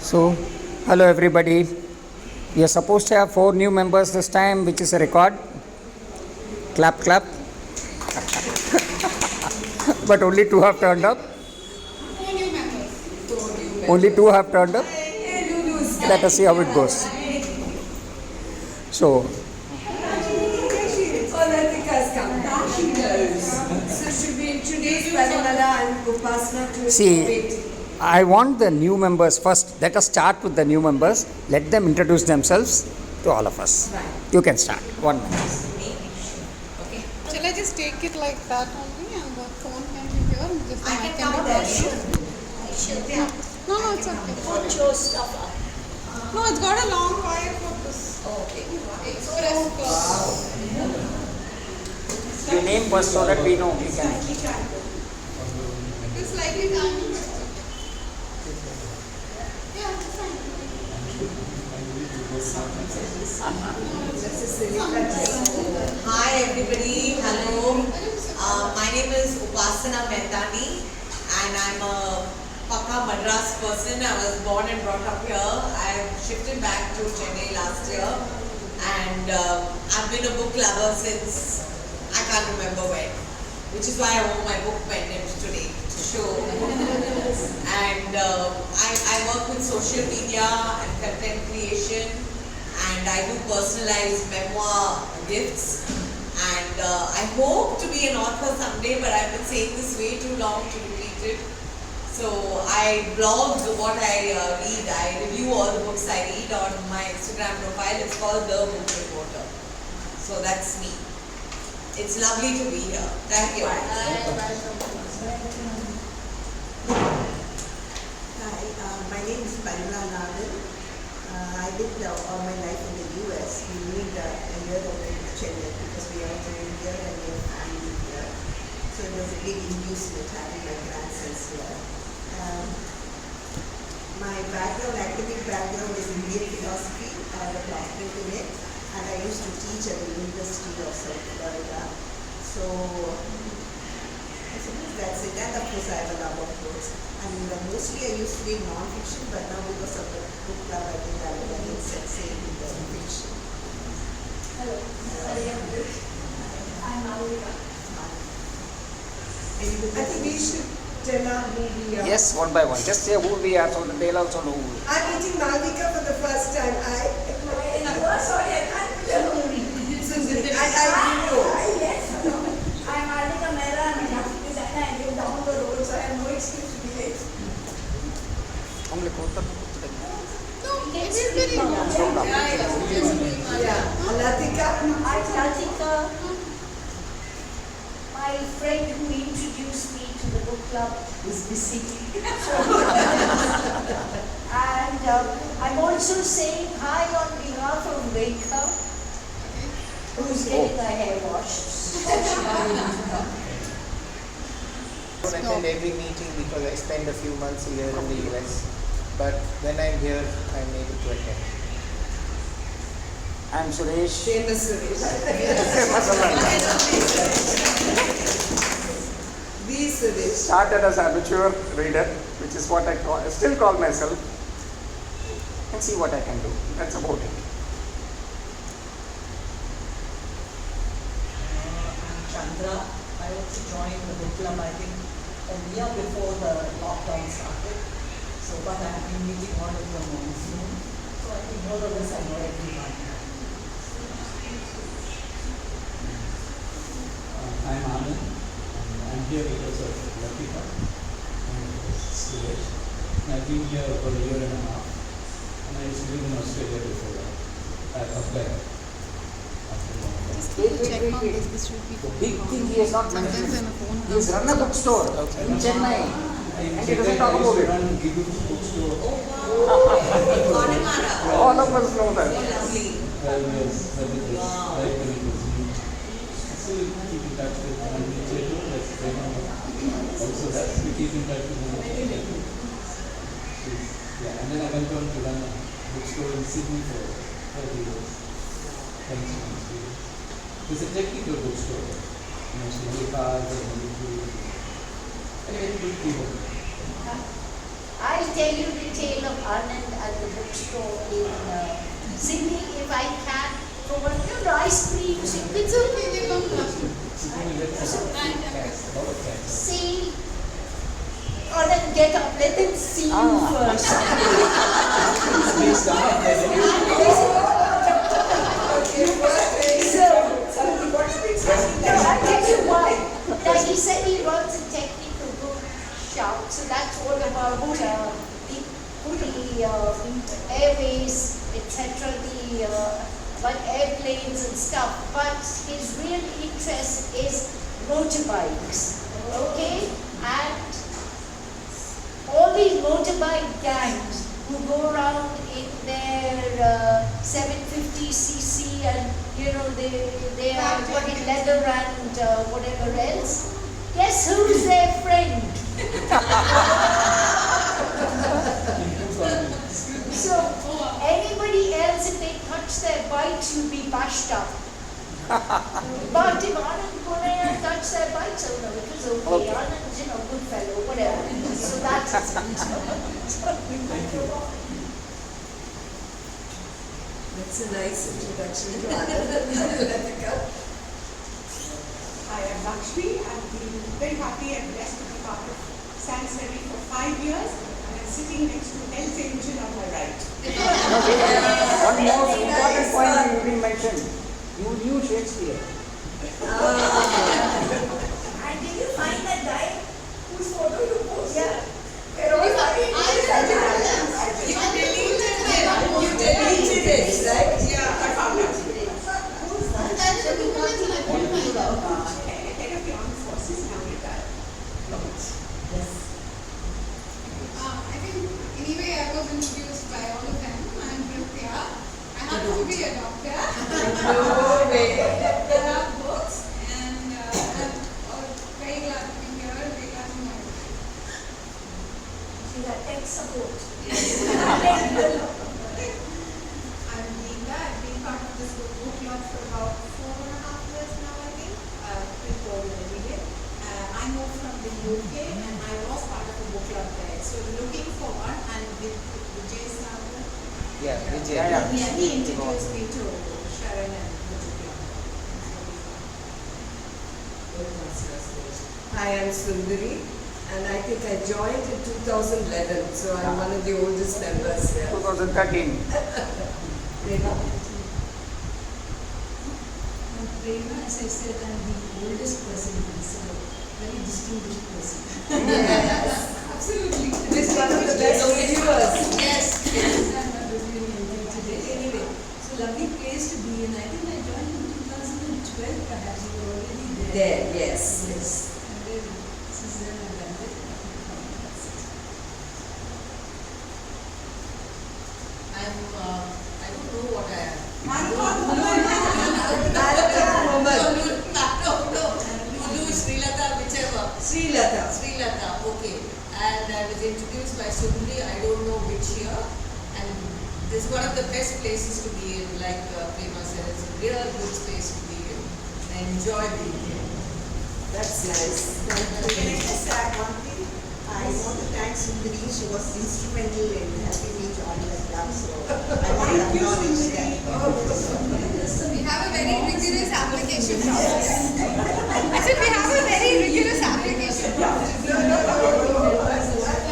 So, hello everybody. We are supposed to have 4 new members this time, which is a record. Clap, clap. But only 2 have turned up. 4 new members. Only 2 have turned up. Let us see how it goes. So, So should we introduce Parimala and Upasana to see, I want the new members first. Let us start with the new members. Let them introduce themselves to all of us. Right. You can start. 1 minute. Okay. Shall I just take it like that only and the phone can be here and just the I mic can can come be there. here? Yeah. No, it's okay. Put your stuff up. No, it's got a long wire for this. Okay. Express cloth. Your name first so that we know we can. It's slightly tiny. Yeah, it's fine. Hi everybody, hello. My name is Upasana Mehtani and I'm a Pakka Madras person. I was born and brought up here. I shifted back to Chennai last year and I've been a book lover since I can't remember when, which is why I wore my book pendant today to show. And I work with social media and content creation. And I do personalized memoir gifts, and I hope to be an author someday, but I've been saying this way too long to repeat it. So I blog what I read. I review all the books I read on my Instagram profile. It's called The Book Reporter. So that's me. It's lovely to be here. Thank you. Hi, my name is Parimala. I lived all my life in the US. We moved a year ago to Chennai because we are also in here and we have family here. So it was a big inducement having my grandsons here. My academic background is Indian philosophy. I have a doctorate in it, and I used to teach at the University of South Florida. So I suppose that's it. And of course I have a love of books. And mostly I used to read non-fiction, but now because of the book club, I think I will again succeed in the fiction. Hello, I'm Malika. I think we should tell our who we are. Yes, one by one. Just say who we are so that they'll also know who we are. I'm meeting Malvika for the first time. Sorry, I can't remember. I know. Yes, I'm Malika Mehra. I'm a graphic designer. I live down the road, so I have no excuse to be late. அவங்களுக்கு ஒருத்தர் No, it's very long. Yeah. Latika. I'm Latika. My friend who introduced me to the book club is busy. And I'm also saying hi on behalf of Rekha, who's getting her hair washed. I don't attend every meeting because I spend a few months here in the US, but when I'm here, I'm able to attend. I'm Suresh. Famous Suresh. The Suresh. Started as an amateur reader, which is what I still call myself, and see what I can do. That's about it. I'm Chandra. I also joined the book club, I think, a year before the lockdown started. So, but I have been meeting all of them on Zoom. So I think more or less I know everyone. I'm Anand. I'm here because of Latika and Suresh. I've been here for a year and a half, and I used to live in Australia before that. I've applied. Just need to check on this. This should be The big thing he has not mentioned. sometimes when a phone He has run a bookstore in Chennai, and he doesn't talk about it. run Gigu's bookstore. All of us know that. 12 years, services, library was huge. Still keep in touch with Manningtree Witches, also that we keep in touch with Manningtree Witches. Yeah, and then I went on to run a bookstore in Sydney for 30 years. Thanks to Manningtree. It's a technical bookstore. mostly cars and very good people. I'll tell you the tale of Anand at the bookstore in Sydney if I can. For one of the ice creams, it's okay, they come See, Anand, get up, let them see you first. I'll tell you why. Now, he said he runs a technical bookshop, so that's all about the airways, etc., but airplanes and stuff. But his real interest is motorbikes, okay? And all these motorbike gangs who go around in their 750cc and they are putting leather and whatever else. Guess who's their friend? So anybody else, if they touch their bikes, you'll be bashed up. But if Anand Punaya touch their bikes, oh no, it was okay. Anand's, good fellow, whatever. So that's it. That's a nice introduction to Anand. Hi, I'm Lakshmi. I've been very happy and blessed to be part of SansSerif for 5 years, and I'm sitting next to L. Engine on my right. One more important point you didn't mention. You knew Shakespeare. And did you find that guy whose photo you posted? Yeah. You deleted it, right? Yeah, I found out. Who's that? Head of the Armed Forces, now retired. Yes. I think anyway I was introduced by all of them. I'm Prithya. I happen to be a doctor. No way. I love books and I'm very glad to be here, very glad to know you. See that tech support. I'm Linda. I've been part of this book club for about 4.5 years now, I think. Pre-COVID anyway. I moved from the UK and I was part of a book club there. So looking for one, and with Vijay's father. Yeah, Vijay. Yeah, he introduced me to Sharon and the book club. Hi, I'm Sundari, and I think I joined in 2011, so I'm one of the oldest members here. 2013. Prema? Prema, as I said, I'm the oldest person here, so very distinguished person. Yes. Absolutely. This is one of the best reviewers. Yes, I'm not reviewing anything today. Anyway, so lovely place to be in. I think I joined in 2012, perhaps you were already there. There, yes. And then since then I've done it. I don't know what I am. Lulu, Sri Lata, whichever. Sri Lata. Sri Lata, okay. And I was introduced by Sundari, I don't know which year. And this is one of the best places to be in, like Prema said. It's a real good space to be in. I enjoy being here. That's nice. Can I just add one thing? I want to thank Sundari. She was instrumental in helping me join the club. So I want to acknowledge that. We have a very rigorous application process. I said we have a very rigorous application process.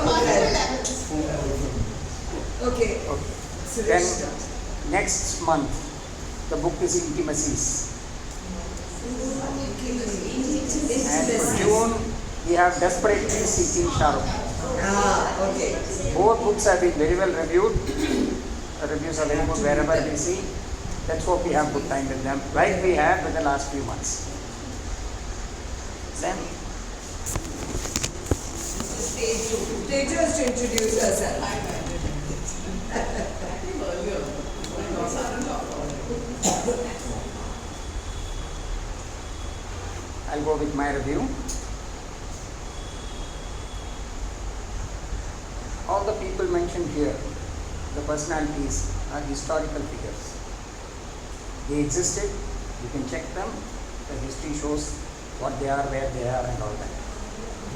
Multiple levels. Okay. Then next month, the book is Intimacies. And for June, we have Desperately Seeking Shahrukh. Ah, okay. Both books have been very well reviewed. The reviews are very good wherever we see. Let's hope we have good time with them, like we have in the last few months. Then, Teja has to introduce herself. I'll go with my review. All the people mentioned here, the personalities, are historical figures. They existed, you can check them. The history shows what they are, where they are and all that.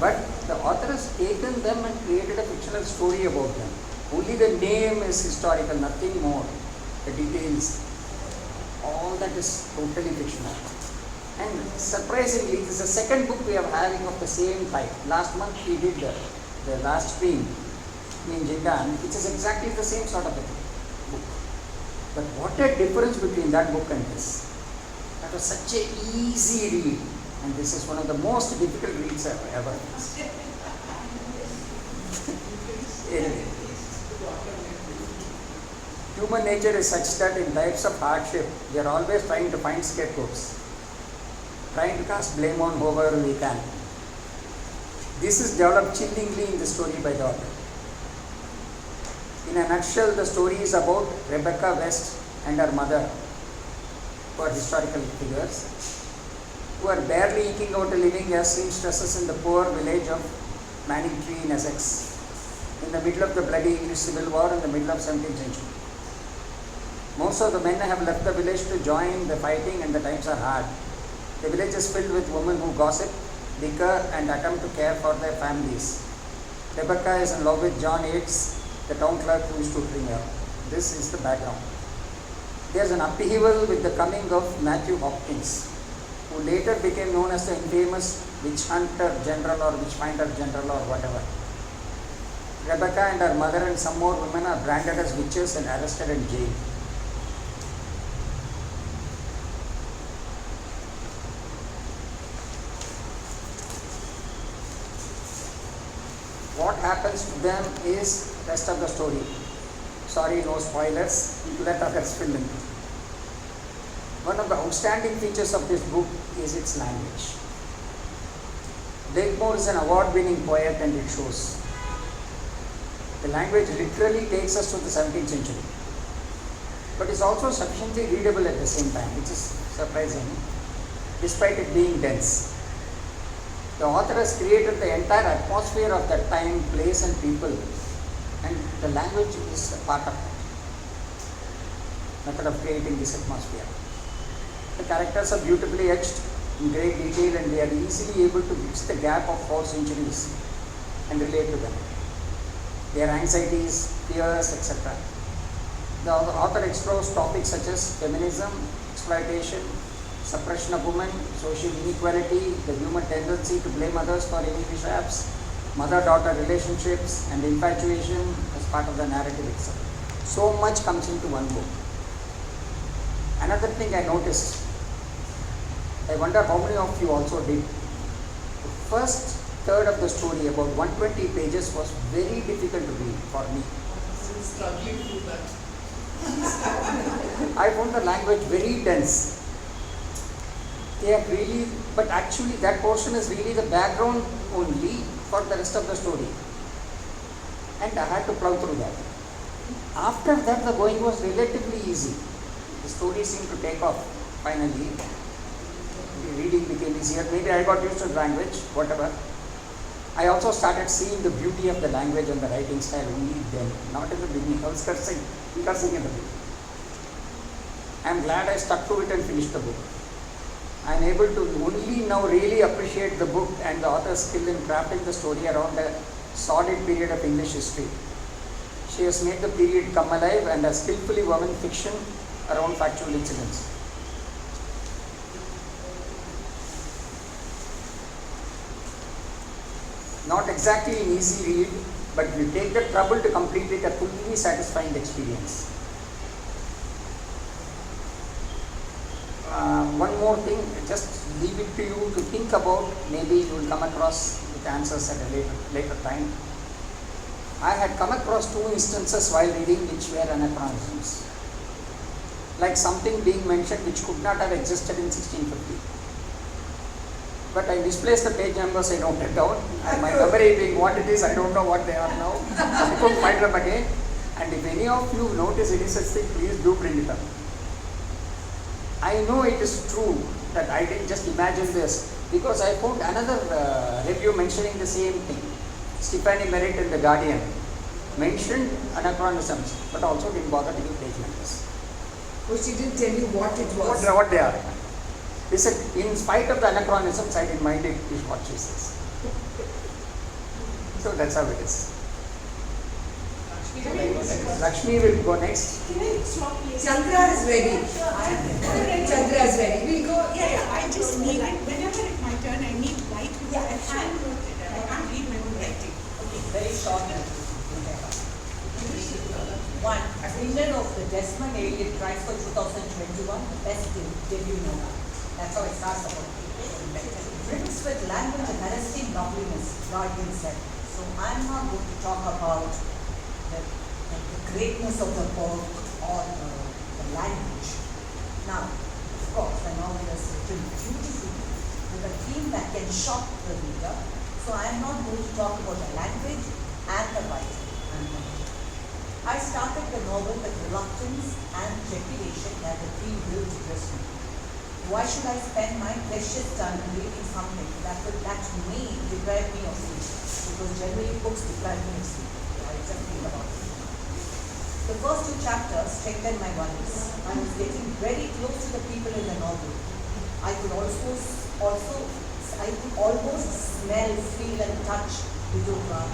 But the author has taken them and created a fictional story about them. Only the name is historical, nothing more. The details, all that is totally fictional. And surprisingly, this is the second book we are having of the same type. Last month we did the last stream in Jindan, which is exactly the same sort of a book. But what a difference between that book and this. That was such an easy read, and this is one of the most difficult reads I've ever faced. Anyway, human nature is such that in times of hardship, we are always trying to find scapegoats, trying to cast blame on whoever we can. This is developed chillingly in the story by the author. In a nutshell, the story is about Rebecca West and her mother, who are historical figures, who are barely eking out a living as seamstresses in the poor village of Manningtree in Essex, in the middle of the bloody English Civil War in the middle of 17th century. Most of the men have left the village to join the fighting, and the times are hard. The village is filled with women who gossip, bicker, and attempt to care for their families. Rebecca is in love with John Yates, the town clerk who used to bring her. This is the background. There is an upheaval with the coming of Matthew Hopkins, who later became known as the infamous witch hunter general or witch finder general or whatever. Rebecca and her mother and some more women are branded as witches and arrested and jailed. What happens to them is rest of the story. Sorry, no spoilers. Let others fill in. One of the outstanding features of this book is its language. Blakemore is an award-winning poet, and it shows. The language literally takes us to the 17th century, but is also sufficiently readable at the same time, which is surprising, despite it being dense. The author has created the entire atmosphere of that time, place and people, and the language is a part of it. Method of creating this atmosphere. The characters are beautifully etched in great detail, and we are easily able to bridge the gap of 4 centuries and relate to them. Their anxieties, fears, etc. The author explores topics such as feminism, exploitation, suppression of women, social inequality, the human tendency to blame others for any mishaps, mother-daughter relationships, and infatuation as part of the narrative itself. So much comes into one book. Another thing I noticed, I wonder how many of you also did. The first third of the story, about 120 pages, was very difficult to read for me. Still struggling through that. I found the language very dense. They are really, but actually that portion is really the background only for the rest of the story. And I had to plow through that. After that, the going was relatively easy. The story seemed to take off finally. The reading became easier. Maybe I got used to the language, whatever. I also started seeing the beauty of the language and the writing style only then, not in the beginning. I was cursing in the book. I am glad I stuck to it and finished the book. I am able to only now really appreciate the book and the author's skill in crafting the story around a sordid period of English history. She has made the period come alive and has skillfully woven fiction around factual incidents. Not exactly an easy read, but if you take the trouble to complete it, a fully satisfying experience. One more thing, just leave it to you to think about. Maybe you will come across with answers at a later time. I had come across 2 instances while reading which were anachronisms. Like something being mentioned which could not have existed in 1650. But I misplaced the page numbers, I noted down, and my memory being what it is, I don't know what they are now. I couldn't find them again. And if any of you notice any such thing, please do bring it up. I know it is true that I didn't just imagine this, because I found another review mentioning the same thing. Stephanie Merritt in The Guardian mentioned anachronisms, but also didn't bother to give page numbers. Oh, she didn't tell you what it was. What they are. This is, in spite of the anachronisms, I didn't mind it, is what she says. So that's how it is. Lakshmi will go next. Can I stop here? Chandra is ready. Chandra is ready. We'll go. Yeah, I just need it. Whenever it's my turn, I need light because I handwrote it. I can't read my own writing. Okay, very short. One, winner of the Desmond Elliott Prize for 2021, best debut novel. That's how it starts off. Brings with language and arresting loveliness, Guardian said. So I'm not going to talk about the greatness of the book or the language. Now, of course, the novel is written beautifully with a theme that can shock the reader. So I'm not going to talk about the language and the writing. I started the novel with reluctance and trepidation that the theme will depress me. Why should I spend my precious time reading something that may deprive me of sleep? Because generally books deprive me of sleep. I just think about it. The first two chapters strengthened my worries. I was getting very close to the people in the novel. I could almost smell, feel and touch Vidova.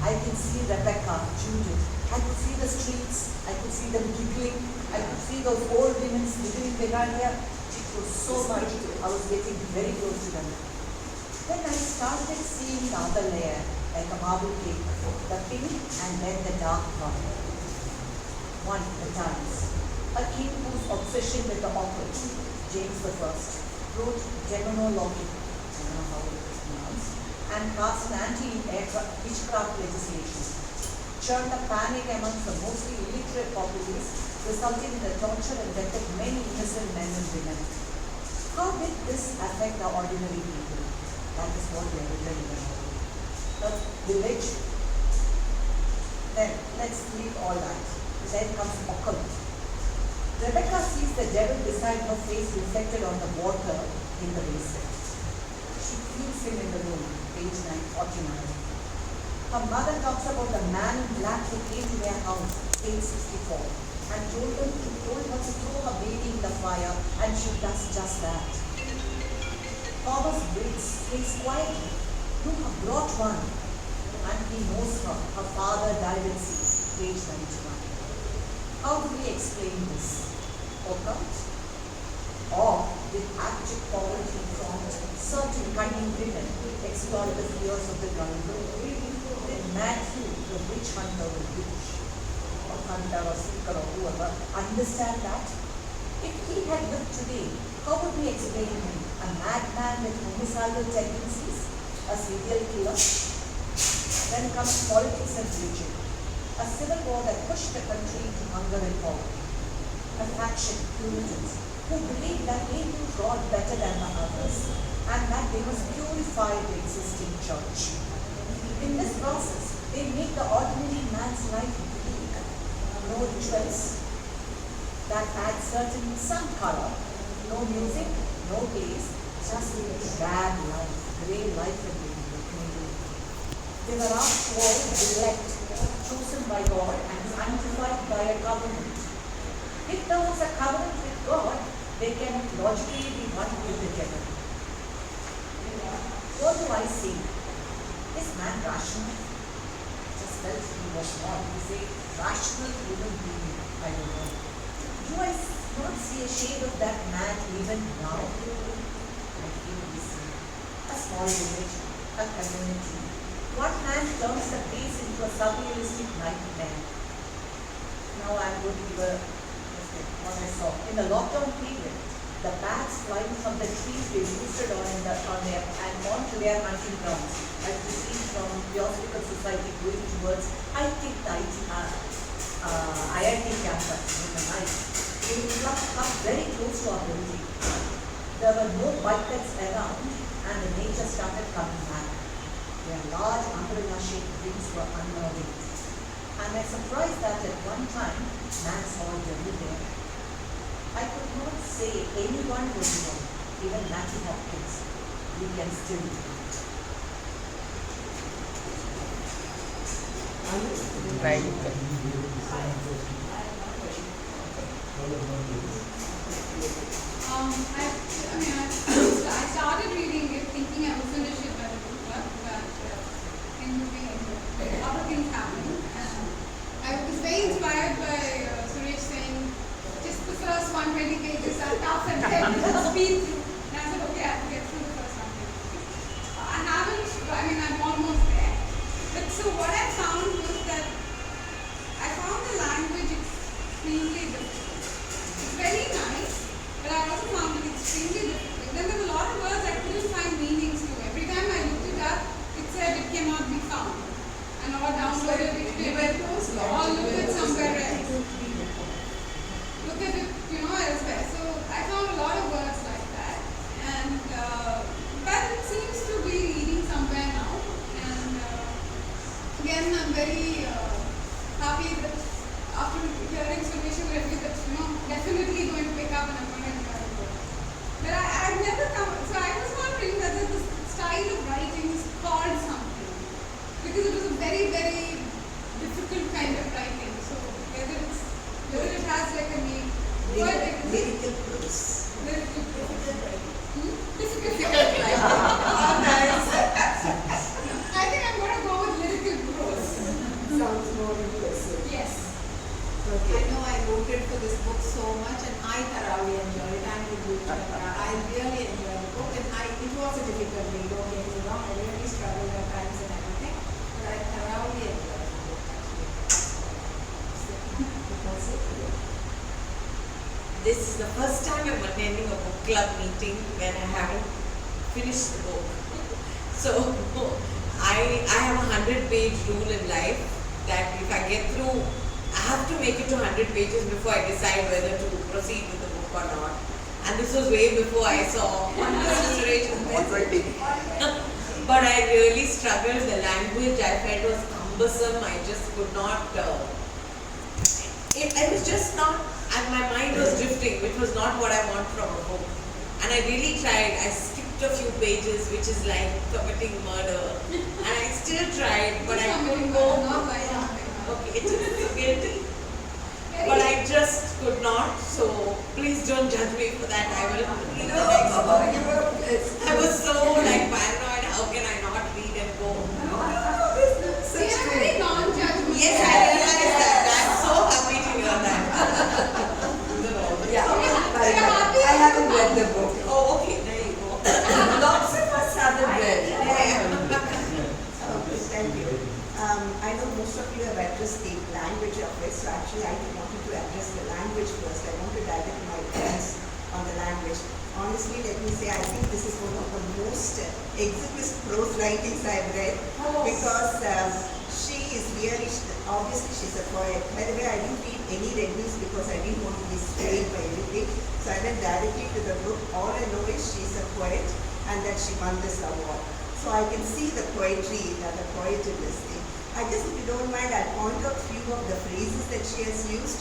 I can see Rebecca, Judith. I could see the streets. I could see them giggling. I could see those old women living behind here. It was so much. I was getting very close to them. Then I started seeing the other layer, like a marble cake, the pink and then the dark one. One, the times. A king whose obsession with the occult, James I, wrote demonology, I don't know how it's pronounced, and passed an anti-witchcraft legislation. Churned a panic amongst the mostly illiterate populace, resulting in the torture and death of many innocent men and women. How did this affect the ordinary people? That is what we are written in the novel. The village. Then let's leave all that. Then comes occult. Rebecca sees the devil beside her face reflected on the water in the basin. She feels him in the room, page 949. Her mother talks about the man in black who came to their house, page 64, and told her to throw her baby in the fire, and she does just that. Thomas waits quietly. Look, I brought one, and he knows her. Her father died at sea, page 91. How do we explain this? Occult? Or did abject poverty prompt certain cunning women exploit the fears of the jungle? Did Matthew, the witch hunter or witch, or hunter or seeker or whoever, understand that? If he had lived today, how would we explain him? A madman with homicidal tendencies? A serial killer? Then comes politics and religion. A civil war that pushed the country into hunger and poverty. A faction, Puritans, who believed that they knew God better than the others and that they must purify the existing church. In this process, they make the ordinary man's life bleak. No rituals that add some color, no music, no plays, just bad life, grey life and living. They were asked to all elect, chosen by God and sanctified by a covenant. If there was a covenant with God, they can logically be one with the devil. What do I see? Is man rational? Just felt he was not. We say rational human being. I don't know. Do I not see a shade of that man even now? I feel we see a small village, a community. One man turns the place into a surrealistic nightmare. Now I'm going to give what I saw. In the lockdown period, the bats flying from the trees they roosted on and onto their hunting grounds. As you see from Theosophical Society going towards, I think the IIT campus in the night. They would come very close to our building. There were no bipeds around and the nature started coming back. Their large umbrella-shaped wings were unnerving. And I was surprised that at one time, man saw a devil there. I could not say anyone was wrong, even Matthew Hopkins. We can still do it. Right. I started reading it thinking I would finish it by the book club, but other things happened. I was very inspired by Suresh saying, just the first 120 pages are tough and then speed through. And I said, okay, I have to get through the first 120 pages. I'm almost there. But so what I found was that I found the language extremely difficult. It's very nice, but I also found it extremely difficult. Then there were a lot of words I couldn't find meanings to. Every time I looked it up, it said it cannot be found. And or downloaded it, or look at somewhere else. Look at it, elsewhere. So I found a lot of words like that. And but it seems to be reading somewhere now. And again, I'm very happy that after hearing Suresh's review that definitely going to pick up and I'm going to enjoy the book. But I've never come, so I was wondering whether this style of writing is called something. Because it was a very, very difficult kind of writing. So whether it has like a name. Lyrical prose. Lyrical prose. Difficult Difficult writing. Oh, nice. I think I'm going to go with lyrical prose. Sounds more impressive. Yes. Okay. I know I voted for this book so much and I thoroughly enjoyed it. I'm with you, Chandra. I really enjoyed the book and it was a difficult read, don't get me wrong. I really struggled at times and everything, but I thoroughly enjoyed the book actually. This is the first time I'm attending a book club meeting when I haven't finished the book. So I have a 100-page rule in life that if I get through, I have to make it to 100 pages before I decide whether to proceed with the book or not. And this was way before I saw Mr. Suresh's message. But I really struggled. The language I felt was cumbersome. I just could not. I was just not. And my mind was drifting, which was not what I want from a book. And I really tried. I skipped a few pages, which is like committing murder. And I still tried, but I couldn't go. Okay, it is guilty. But I just could not, so please don't judge me for that. I will read the next book. I was so paranoid, how can I not read and go? Very non-judgmental. Yes, I realized that. I'm so happy to hear that. Yeah, I haven't read the book. Oh, okay, there you go. Lots of us haven't read. Thank you. I know most of you have addressed the language of it, so actually I wanted to address the language first. I want to dive into my points on the language. Honestly, let me say, I think this is one of the most exquisite prose writings I've read because she is really, obviously she's a poet. By the way, I didn't read any reviews because I didn't want to be swayed by anything. So I went directly to the book. All I know is she's a poet and that she won this award. So I can see the poetry, the poet in this thing. I guess if you don't mind, I'll point out a few of the phrases that she has used.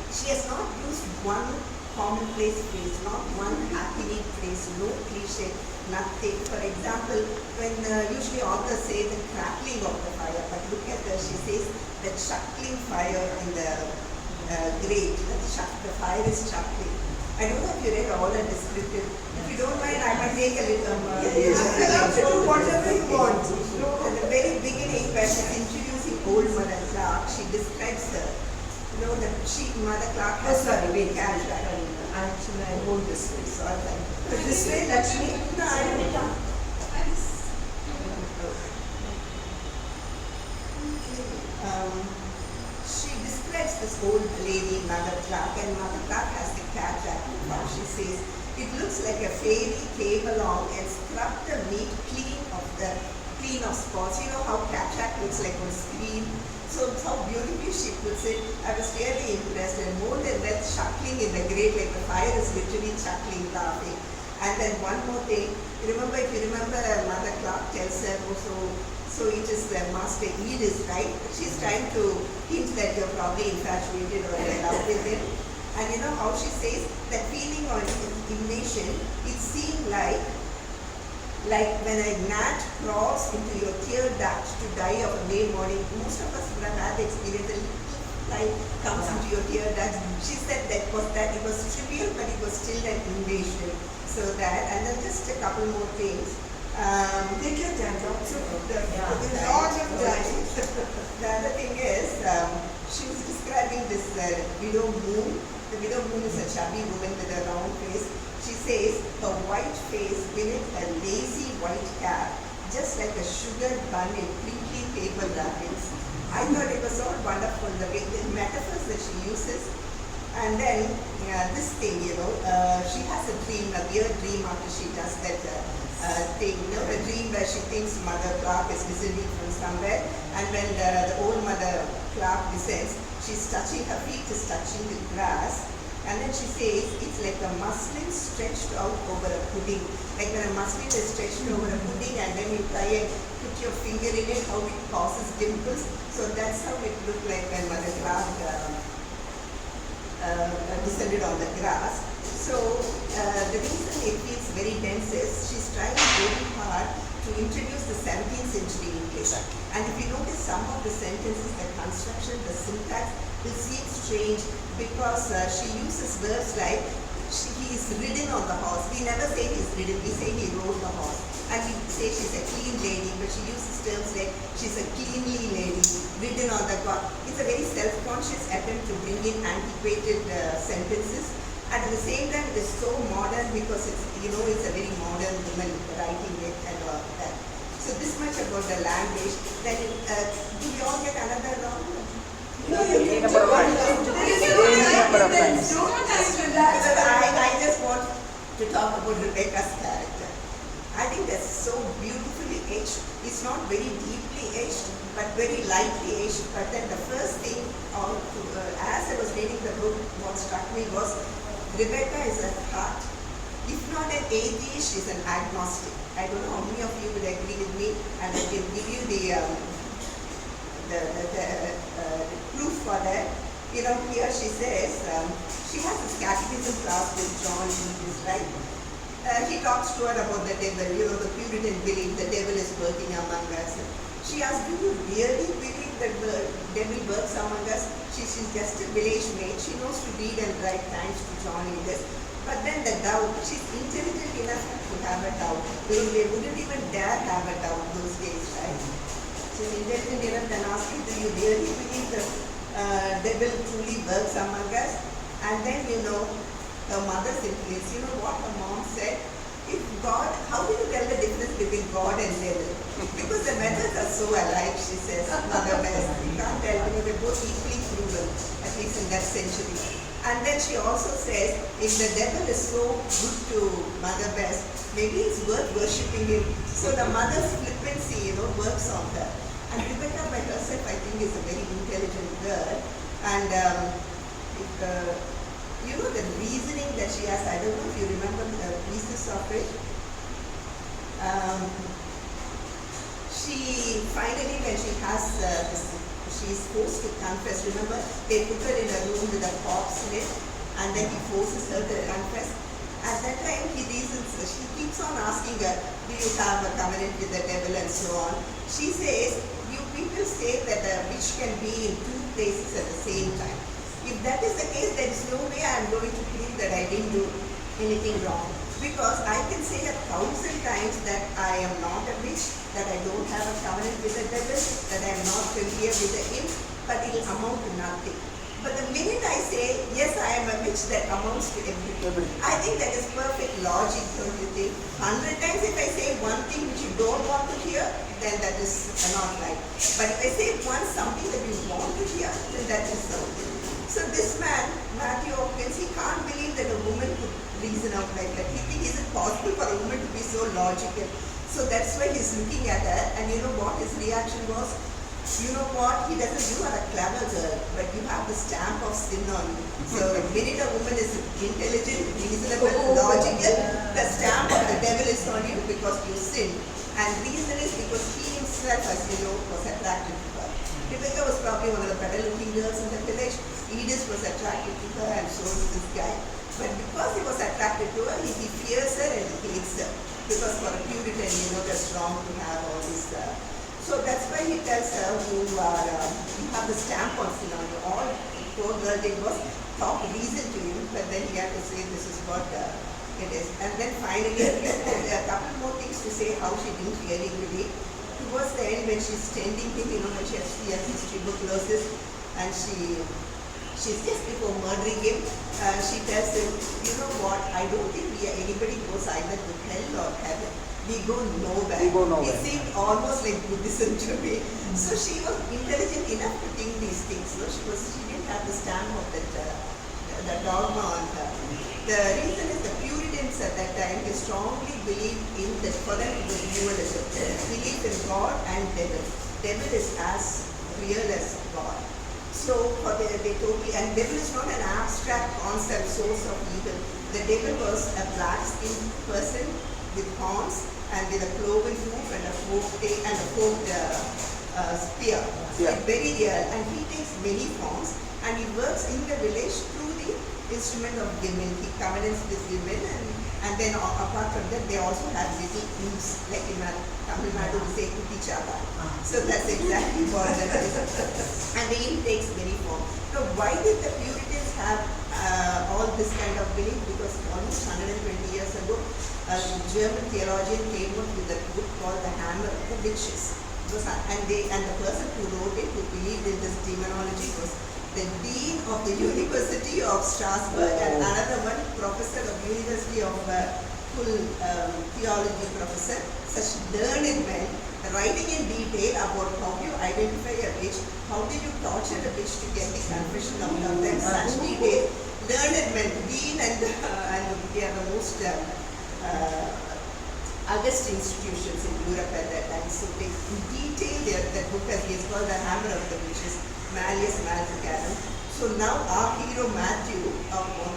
She has not used one commonplace phrase, not one hackneyed phrase, no cliche, nothing. For example, when usually authors say the crackling of the fire, but look at her, she says the chuckling fire in the grate, the fire is chuckling. I don't know if you read all her descriptive. If you don't mind, I might take a little do whatever you want. At the very beginning, where she's introducing old Mother Clark, she describes her. That Mother Clark has Actually, I hold this way, so I like it. But this way, Lakshmi, no, I don't know. She describes this old lady, Mother Clark, and Mother Clark has the cat jacket. Now she says, it looks like a fairy came along and scrubbed the meat clean of spots. You know how cat jack looks like on screen? So how beautifully she puts it. I was really impressed, and more than that, chuckling in the grate, like the fire is literally chuckling, laughing. And then one more thing, if you remember Mother Clark tells her also, so it is the master Edith, right? She's trying to hint that you're probably infatuated or in love with him. And you know how she says that feeling of indignation, it seemed like when a gnat crawls into your tear duct to die of a May morning. Most of us would have had the experience, a little light comes into your ear ducts. She said that it was trivial, but it was still an invasion. So that, and then just a couple more things. Take your time, lots of lot of time. The other thing is, she was describing this widow moon. The widow moon is a chubby woman with a round face. She says her white face beneath a lazy white cap, just like a sugar bun in crinkly paper wrappings. I thought it was all wonderful, the metaphors that she uses. And then this thing, she has a dream, a weird dream after she does that thing, a dream where she thinks Mother Clark is descending from somewhere, and when the old Mother Clark descends, her feet is touching the grass, and then she says it's like a muslin stretched out over a pudding. Like when a muslin is stretched over a pudding and then you try and put your finger in it, how it causes dimples. So that's how it looked like when Mother Clark descended on the grass. So the reason it feels very dense is she's trying very hard to introduce the 17th century English. Exactly. And if you notice some of the sentences, the construction, the syntax will seem strange because she uses verbs like he is ridden on the horse. We never say he's ridden, we say he rode the horse. And we say she's a clean lady, but she uses terms like she's a cleanly lady, ridden on the horse. It's a very self-conscious attempt to bring in antiquated sentences. And at the same time, it is so modern because it's a very modern woman writing it and all that. So this much about the language. Then do we all get another round? No, you need number of times. I just want to talk about Rebecca's character. I think that's so beautifully etched. It's not very deeply etched, but very lightly etched. But then the first thing, as I was reading the book, what struck me was Rebecca is at heart, if not an atheist, she's an agnostic. I don't know how many of you would agree with me, and I can give you the proof for that. Here she says, she has this catechism class with John Eavis, right? He talks to her about the devil, the Puritan belief the devil is working among us. She asks, do you really believe that the devil works among us? She's just a village maid. She knows to read and write thanks to John Eavis. But then the doubt, she's intelligent enough to have a doubt. They wouldn't even dare have a doubt those days, right? She's intelligent enough to ask you, do you really believe the devil truly works among us? And then her mother's influence. You know what her mom said? If God, how do you tell the difference between God and devil? Because the methods are so alike, she says, Mother Best. You can't tell, they're both equally cruel, at least in that century. And then she also says, if the devil is so good to Mother Best, maybe it's worth worshipping him. So the mother's flippancy, works on her. And Rebecca by herself, I think, is a very intelligent girl. And the reasoning that she has, I don't know if you remember the pieces of it. She finally, when she has she's forced to confess. Remember, they put her in a room with a corpse in it, and then he forces her to confess. At that time, he keeps on asking her, do you have a covenant with the devil and so on. She says, you people say that a witch can be in two places at the same time. If that is the case, there is no way I am going to prove that I didn't do anything wrong. Because I can say 1,000 times that I am not a witch, that I don't have a covenant with the devil, that I am not familiar with the imp, but it will amount to nothing. But the minute I say, yes, I am a witch, that amounts to everything. I think that is perfect logic, don't you think? 100 times if I say one thing which you don't want to hear, then that is not right. But if I say once something that you want to hear, then that is something. So this man, Matthew Hopkins, he can't believe that a woman could reason out like that. He thinks, is it possible for a woman to be so logical? So that's why he's looking at her, and you know what his reaction was? You know what? He doesn't, you are a clever girl, but you have the stamp of sin on you. So the minute a woman is intelligent, reasonable, logical, the stamp of the devil is on you because you sin. And reason is because he himself, as you know, was attracted to her. Rebecca was probably one of the better looking girls in the village. Edith was attracted to her, and so is this guy. But because he was attracted to her, he fears her and hates her. Because for a Puritan, that's wrong to have all this. So that's why he tells her, you have the stamp on you. All poor girl did was talk reason to him, but then he had to say this is what it is. And then finally, a couple more things to say how she didn't really believe. Towards the end, when she's tending him, when she has his tuberculosis, and she's just before murdering him, she tells him, you know what, I don't think anybody goes either to hell or heaven. We go nowhere. It seemed almost like Buddhism to me. So she was intelligent enough to think these things. So she didn't have the stamp of that dogma on her. The reason is the Puritans at that time, they strongly believed in that, for them it was dualism. Belief in God and devil. Devil is as real as God. So they totally, and devil is not an abstract concept, source of evil. The devil was a black-skinned person with horns and with a cloven hoof and a forked spear. So it's very real, and he takes many forms, and he works in the village through the instrument of women. He covenants with women, and then apart from that, they also have little imps, like in Tamil Nadu we say Kutichava. So that's exactly what that is. And the imp takes many forms. Now, why did the Puritans have all this kind of belief? Because almost 120 years ago, a German theologian came up with a book called The Hammer of the Witches. And the person who wrote it, who believed in this demonology, was the dean of the University of Strasbourg, and another one, professor of University of full theology professor. Such learned men writing in detail about how you identify a witch, how did you torture a witch to get the confession of them, such detail. Learned men, dean and they are the most august institutions in Europe at that time. So they in detail that book is called The Hammer of the Witches, Malleus Maleficarum. So now our hero Matthew,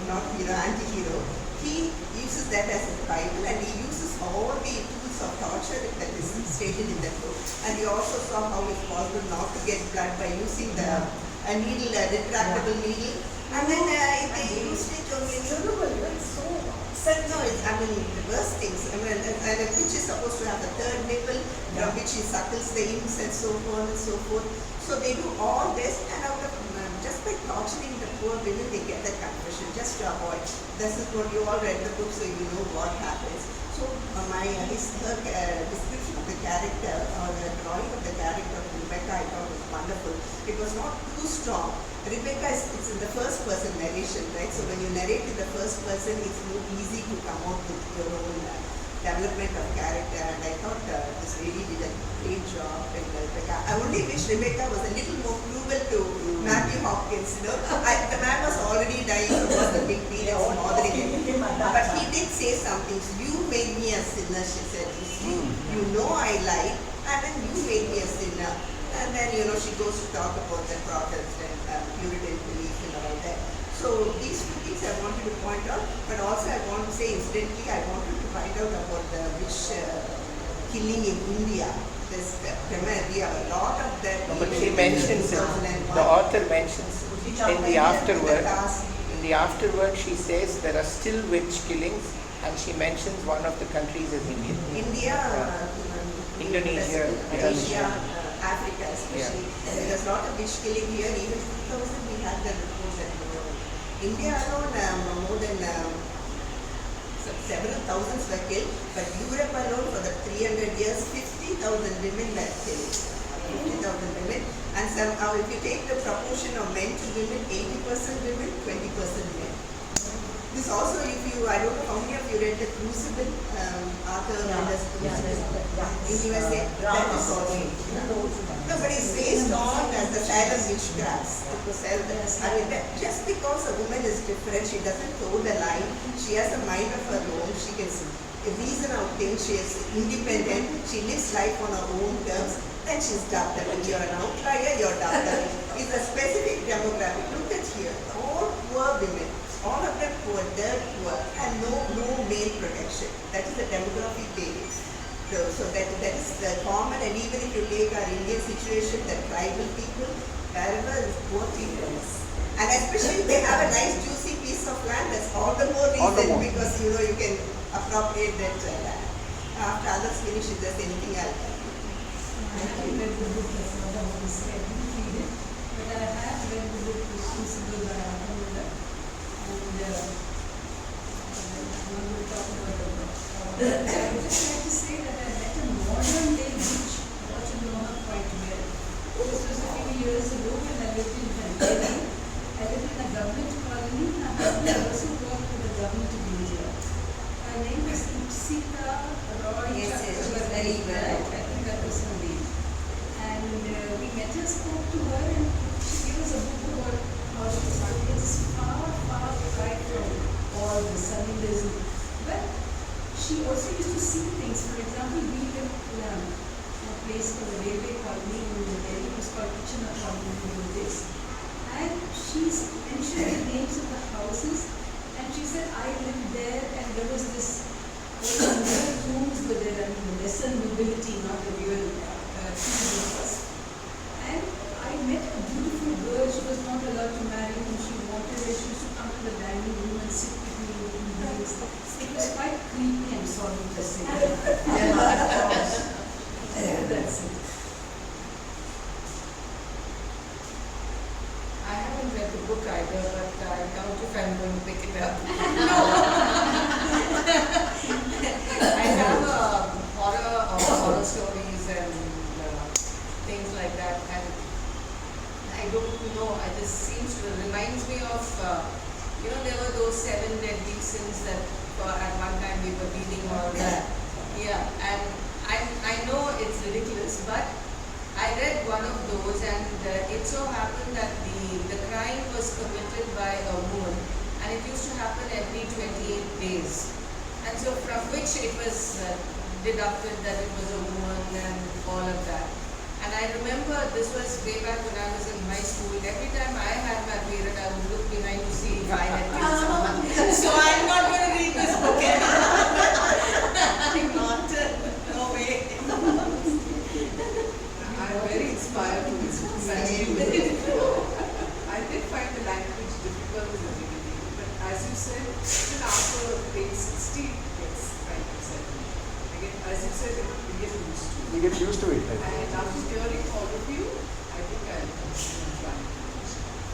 not hero, anti-hero, he uses that as his Bible, and he uses all the tools of torture that is stated in that book. And he also saw how it's possible not to get blood by using a needle, a retractable needle. And then they used it only. No, the worst things. And a witch is supposed to have the third nipple, from which he suckles the imps and so on and so forth. So they do all this, and out of just by torturing the poor women, they get that confession just to avoid. This is what you all read the book, so you know what happens. So her description of the character, or the drawing of the character of Rebecca, I thought was wonderful. It was not too strong. Rebecca it's in the first person narration, right? So when you narrate in the first person, it's more easy to come out with your own development of character. And I thought this lady did a great job in Rebecca. I only wish Rebecca was a little more cruel to Matthew Hopkins. The man was already dying, so it was a big deal. It's bothering him. But he did say something. You made me a sinner, she said. You see, you know I lied, and then you made me a sinner. And then, she goes to talk about the Protestant Puritan belief and all that. So these two things I wanted to point out, but also I want to say incidentally, I wanted to find out about the witch killing in India. There's we have a lot of that. No, but she mentions it. The author mentions in the afterword. In the afterword, she says there are still witch killings, and she mentions one of the countries as India. Indonesia. Africa especially. There's a lot of witch killing here. Even 2000 we had the report that India alone more than several thousands were killed, but Europe alone for the 300 years 50,000 women were killed. 50,000 women, and somehow if you take the proportion of men to women, 80% women, 20% men. This also, I don't know how many of you read the Crucible, Arthur Miller's Crucible in USA. That is also. No, but it's based on the Salem witchcrafts. Just because a woman is different, she doesn't toe the line, she has a mind of her own, she can reason out things, she is independent, she lives life on her own terms, then she's dubbed. When you're an outlier, you're dubbed. It's a specific demographic. Look at here, all poor women. All of them poor, dirt poor, and no male protection. That is the demographic basis. So that is the common, and even if you take our Indian situation, the tribal people, wherever is poor people. And especially if they have a nice juicy piece of land, that's all the more reason, because you can appropriate that land. After others finish, if there's anything else. I haven't read the book, that's not what I say. I didn't read it, but I have read the book Crucible by Aptil. And we will talk about the book. I would just like to say that I met a modern day witch, I got to know her quite well. This was a few years ago when I lived in Delhi. I lived in a government colony. My husband also worked with the government of India. Her name was Ipsita Roy. Yes, she was very well. I think that was her name. And we met her, spoke to her, and she gave us a book about how she was starting. It's far, far right from all the sunnism. But she also used to see things. For example, we lived in a place called the railway colony in Delhi. It was called Kitchener colony in those days. And she mentioned the names of the houses, and she said, I lived there, and there was this rooms were there, and lesser nobility, not the real kings. And I met a beautiful girl. She was not allowed to marry whom she wanted. She used to come to the dining room and sit with me in meals. It was quite creepy, I'm sorry to say. That's it. I haven't read the book either, but I doubt if I'm going to pick it up. I have horror stories and things like that, and I don't know. It just reminds me of there were those 7 deadly sins that at one time we were reading all that. Yeah, and I know it's ridiculous, but I read one of those, and it so happened that the crime was committed by a woman, and it used to happen every 28 days. And so from which it was deducted that it was a woman and all of that. And I remember this was way back when I was in high school. Every time I had my period, I would look behind to see if I had killed someone. So I'm not going to read this book anymore. I'm not. No way. I'm very inspired with this book. I did find the language difficult in the beginning, but as you said, even after page 60, it's kind of settled. Again, as you said, we get used to it. You get used to it. And after hearing all of you, I think I'll try.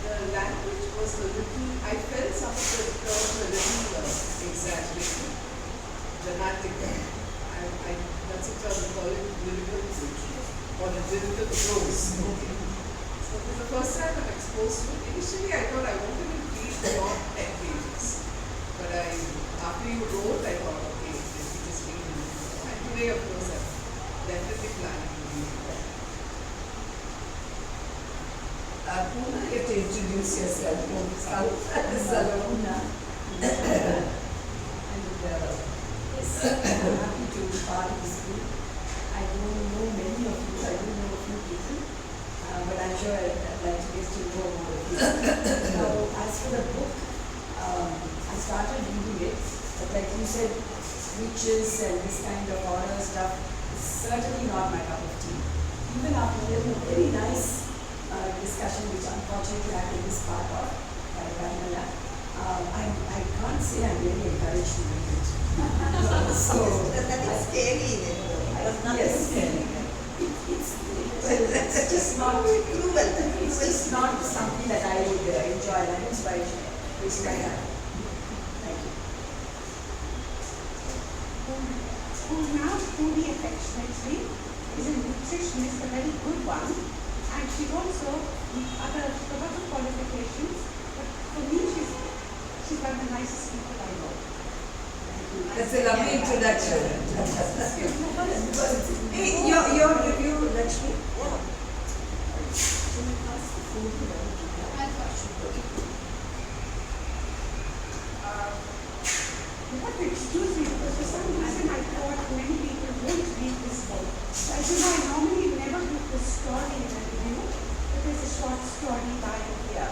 The language was a little, I felt some of the terms a little exaggerated, dramatic. That's a term we call it lyrical poetry, or the lyrical prose. So for the first time I'm exposed to it. Initially I thought I wanted to read beyond 10 pages. But after you wrote, I thought, okay, let me just read it. And today, of course, I'm definitely planning to read it. Poona, you have to introduce yourself. Poona. And I'm happy to be part of this group. I don't know many of you, I do know a few people, but I'm sure I'd like to get to know more of you. Now, as for the book, I started reading it, but like you said, witches and this kind of horror stuff is certainly not my cup of tea. Even after there's a very nice discussion, which unfortunately I didn't miss part of, by Ramana, I can't say I'm really encouraged to read it. So, there's nothing scary in it. Yes. It's just not cruel. It's just not something that I would enjoy. That is why it's my time. Thank you. Now, Trudy affectionately is a nutritionist, a very good one, and she also other qualifications. But for me, she's one of the nicest people I know. That's a lovely introduction. Hey, your review, Lakshmi. I You have to excuse me because for some reason I thought many people won't read this book. So as you know, I normally never give the story in a review, but there's a short story by here.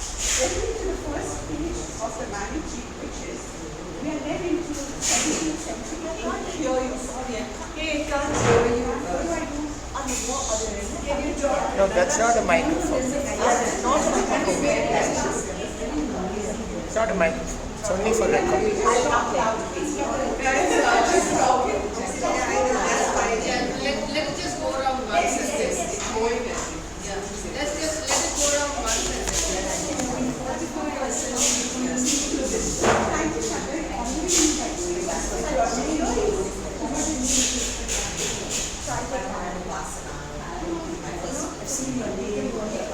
Getting to the first page of the Manningtree Witches, we are led into the 17th century. I can't hear you, sorry. Hey, can't hear you. What do I do? Can you draw? No, that's not a microphone. It's not a microphone. It's not a microphone. It's only for recording. Let it just see your name on the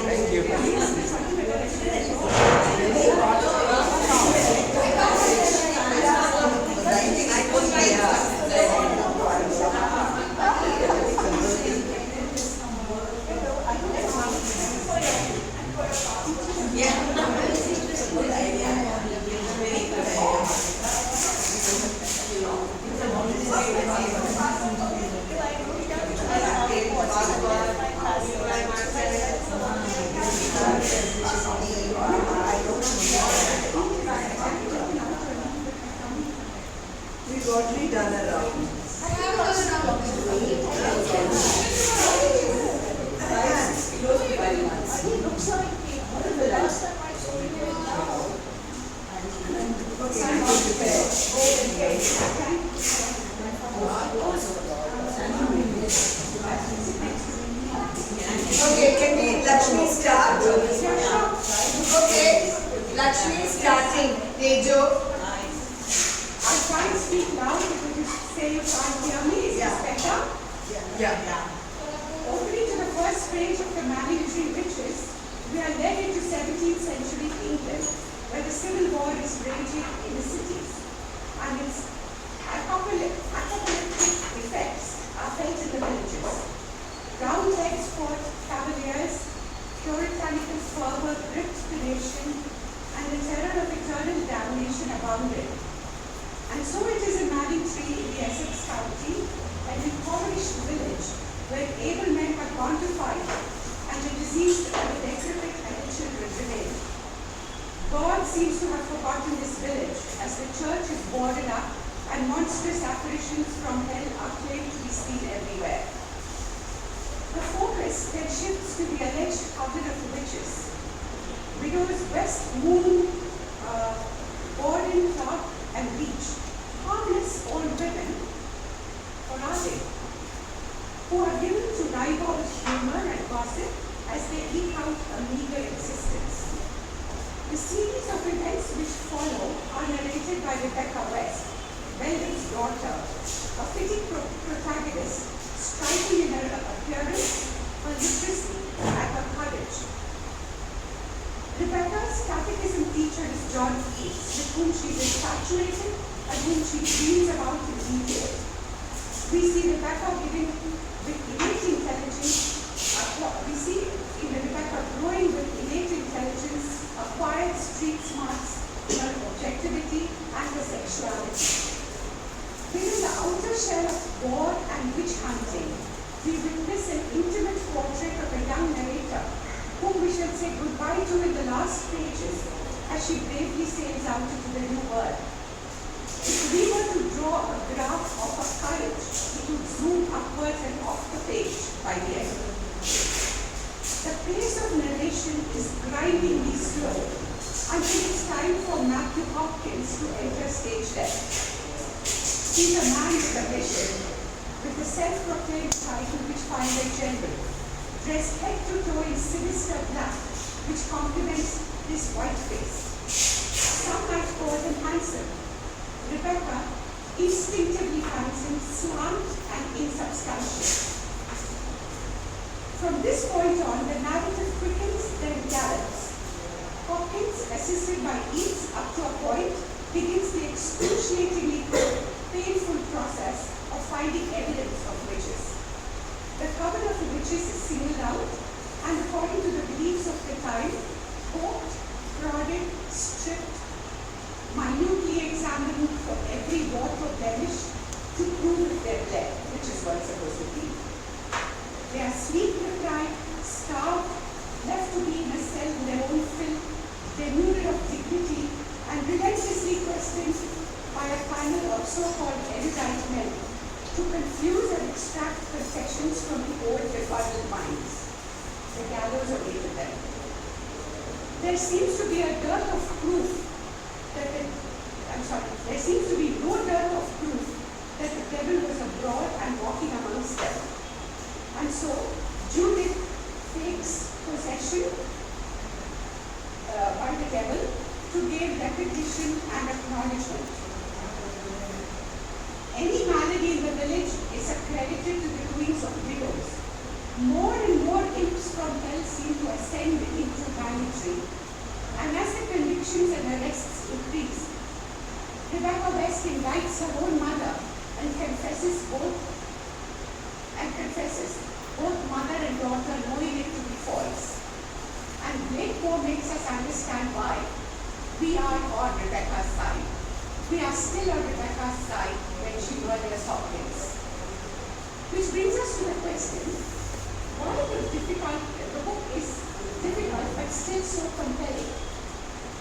Thank you. We've already done a round. It looks like the last time I saw you now. Okay, can we Lakshmi start? Okay, Lakshmi starting. Tejo. I'll try to speak loud because you say you can't hear me. Is this better? Yeah. Opening to the first page of the Manningtree Witches, we are led into 17th century England, where the civil war is raging in the cities, and its apocalyptic effects are felt in the villages. Roundheads fought cavaliers, puritanical fervor gripped the nation, and the terror of eternal damnation abounded. And so it is in Manningtree in the Essex County, an impoverished village where able men are gone to fight and the diseased and the decrepit and the children remain. God seems to have forgotten this village as the church is boarded up and monstrous apparitions from hell are claimed to be seen everywhere. The focus then shifts to the alleged coven of the witches. Widows West Moon, Borden, Clark, and Beach, harmless old women, or are they, who are given to ribald humor and gossip as they eke out a meager existence. The series of events which follow are narrated by Rebecca West, Weldon's daughter, a fitting protagonist, striking in her appearance, her literacy, and her courage. Rebecca's catechism teacher is John Keats, with whom she is infatuated and whom she dreams about in detail. We see Rebecca giving with innate intelligence, we see in Rebecca growing with innate intelligence, acquired street smarts, her objectivity, and her sexuality. Within the outer shell of war and witch hunting, we witness an intimate portrait of a young narrator whom we shall say goodbye to in the last pages as she bravely sails out into the new world. If we were to draw a graph of her courage, it would zoom upwards and off the page by the end. The pace of narration is grindingly slow until it's time for Matthew Hopkins to enter stage left. He's a man with a vision, with the self-proclaimed title which finds a general, dressed head to toe in sinister black, which complements his white face. Some might call him handsome. Rebecca instinctively finds him slant and insubstantial. From this point on, the narrative quickens, then gallops. Hopkins, assisted by Eads up to a point, begins the excruciatingly painful process of finding evidence of witches. The coven of the witches is singled out, and according to the beliefs of the time, poked, prodded, stripped, minutely examined for every wart or blemish to prove if they're dead, which is what it's supposed to be. They are sleep-deprived, starved, left to be in a cell in their own filth, denuded of dignity, and relentlessly questioned by a panel of so-called erudite men to confuse and extract confessions from the old befuddled minds. The gallows awaited them. There seems to be a dearth of proof there seems to be no dearth of proof so Judith takes possession by the devil to gain recognition and acknowledgement. Any malady in the village is accredited to the doings of widows. More and more imps from hell seem to ascend into Manningtree, and as the convictions and arrests increase, Rebecca West indicts her own mother and confesses both mother and daughter knowing it to be false. And Blakemore makes us understand why. We are on Rebecca's side. We are still on Rebecca's side when she murders Hopkins. Which brings us to the question, why the book is difficult but still so compelling.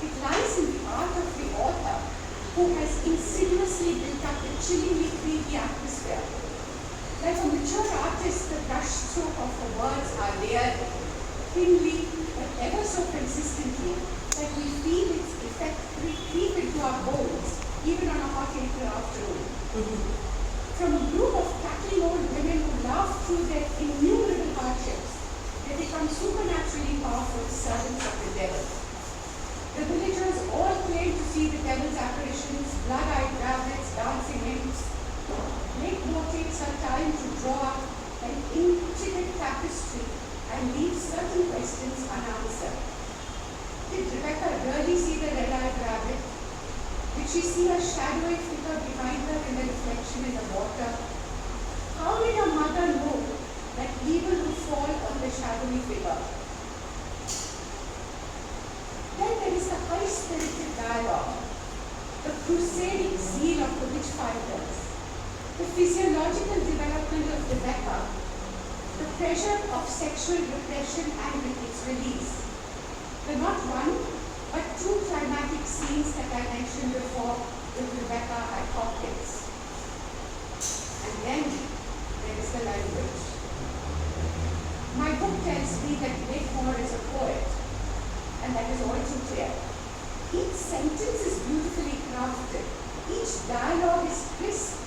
It lies in the art of the author, who has insidiously built up a chillingly creepy atmosphere. Like a mature artist, the brushstroke of the words are layered thinly but ever so consistently that we feel its effect creep into our bones, even on a hot April afternoon. From a group of cackling old women who laugh through their innumerable hardships, they become supernaturally powerful servants of the devil. The villagers all claim to see the devil's apparitions, blood-eyed rabbits, dancing imps. Blakemore takes her time to draw up an intricate tapestry and leaves certain questions unanswered. Did Rebecca really see the red-eyed rabbit? Did she see a shadowy figure behind her in the reflection in the water? How did her mother know that evil would fall on the shadowy figure? Then there is the high-spirited dialogue, the crusading zeal of the witchfinders, the physiological development of Rebecca, the pressure of sexual repression and its release, the not one but two climatic scenes that I mentioned before with Rebecca at Hopkins. And then there is the language. My book tells me that Blakemore is a poet, and that is all too clear. Each sentence is beautifully crafted. Each dialogue is crisp,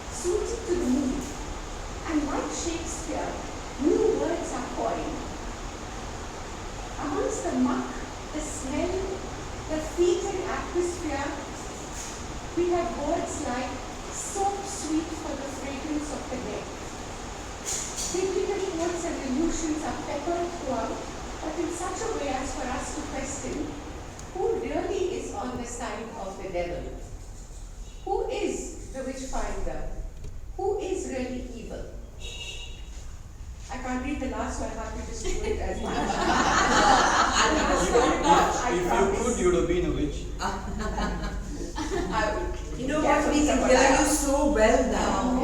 suited to the mood. And like Shakespeare, new words are coined. Amongst the muck, the smell, the fetid atmosphere, we have words like soap sweet for the fragrance of the dead. Biblical quotes and allusions are peppered throughout, but in such a way as for us to question who really is on the side of the devil. Who is the witchfinder? Who is really evil? I can't read the last one, I have to just do it as much. If you could, you would have been a witch. You know what, we can hear you so well now.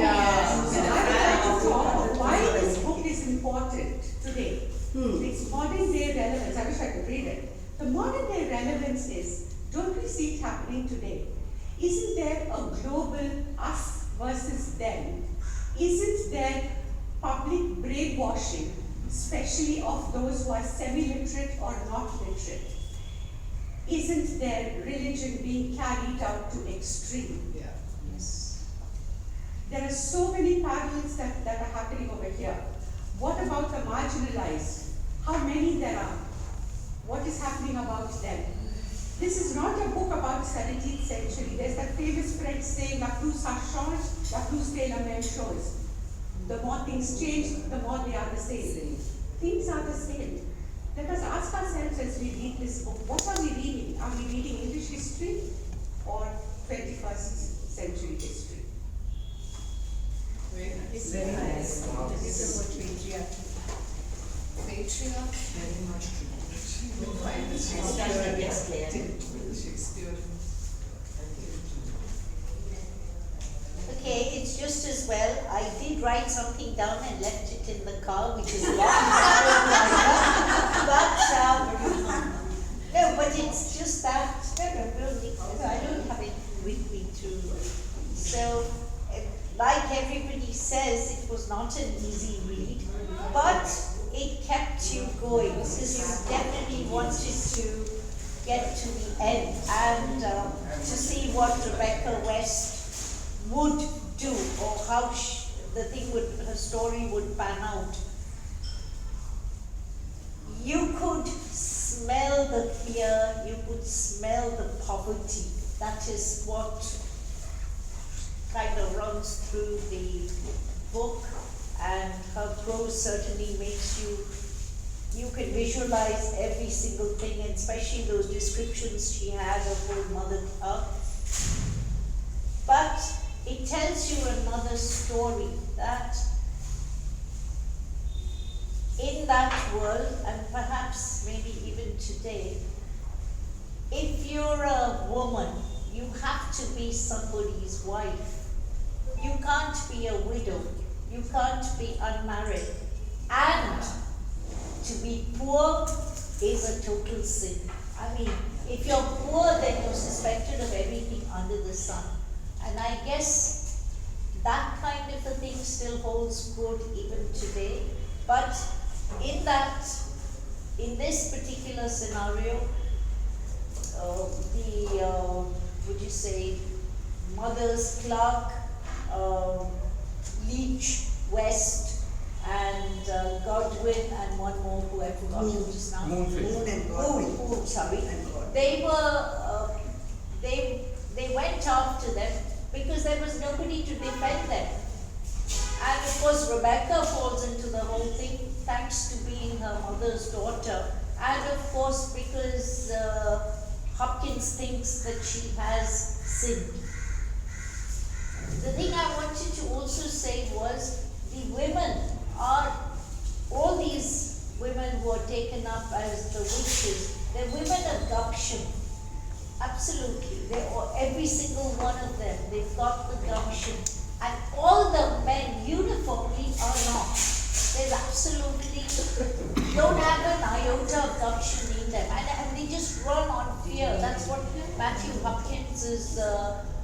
Why this book is important today. Its modern day relevance, I wish I could read it. The modern day relevance is, don't we see it happening today? Isn't there a global us versus them? Isn't there public brainwashing, especially of those who are semi-literate or not literate? Isn't there religion being carried out to extreme? Yeah. Yes. There are so many parallels that are happening over here. What about the marginalized? How many there are? What is happening about them? This is not a book about 17th century. There's that famous French saying, la plus ça change, la plus c'est la même chose. The more things change, the more they are the same. Things are the same. Let us ask ourselves as we read this book, what are we reading? Are we reading English history or 21st century history? Very nice. It's very nice. It's about patriarchy. Patriarch? Very much true. You'll find the Shakespeare. Okay, it's just as well. I did write something down and left it in the car, which is a lot no, but it's just that. I don't have it with me too. So, like everybody says, it was not an easy read, but it kept you going. So you definitely wanted to get to the end and to see what Rebecca West would do, or her story would pan out. You could smell the fear, you could smell the poverty. That is what kind of runs through the book, and her prose certainly makes you can visualize every single thing, and especially those descriptions she had of her mother earth. But it tells you another story, that in that world, and perhaps maybe even today, if you're a woman, you have to be somebody's wife. You can't be a widow. You can't be unmarried. And to be poor is a total sin. I mean, if you're poor, then you're suspected of everything under the sun. And I guess that kind of a thing still holds good even today. But in this particular scenario, would you say, mother's clerk, Leach, West, and Godwin, and one more who I forgot just now. Moon and Godwin. Moon, sorry. And Godwin. They were, they went after them because there was nobody to defend them. And of course Rebecca falls into the whole thing thanks to being her mother's daughter, and of course because Hopkins thinks that she has sinned. The thing I wanted to also say was the women are, all these women who are taken up as the witches, they're women of gumption. Absolutely. Every single one of them, they've got the gumption. And all the men uniformly are not. There's absolutely, don't have an iota of gumption in them. And they just run on fear. That's what Matthew Hopkins'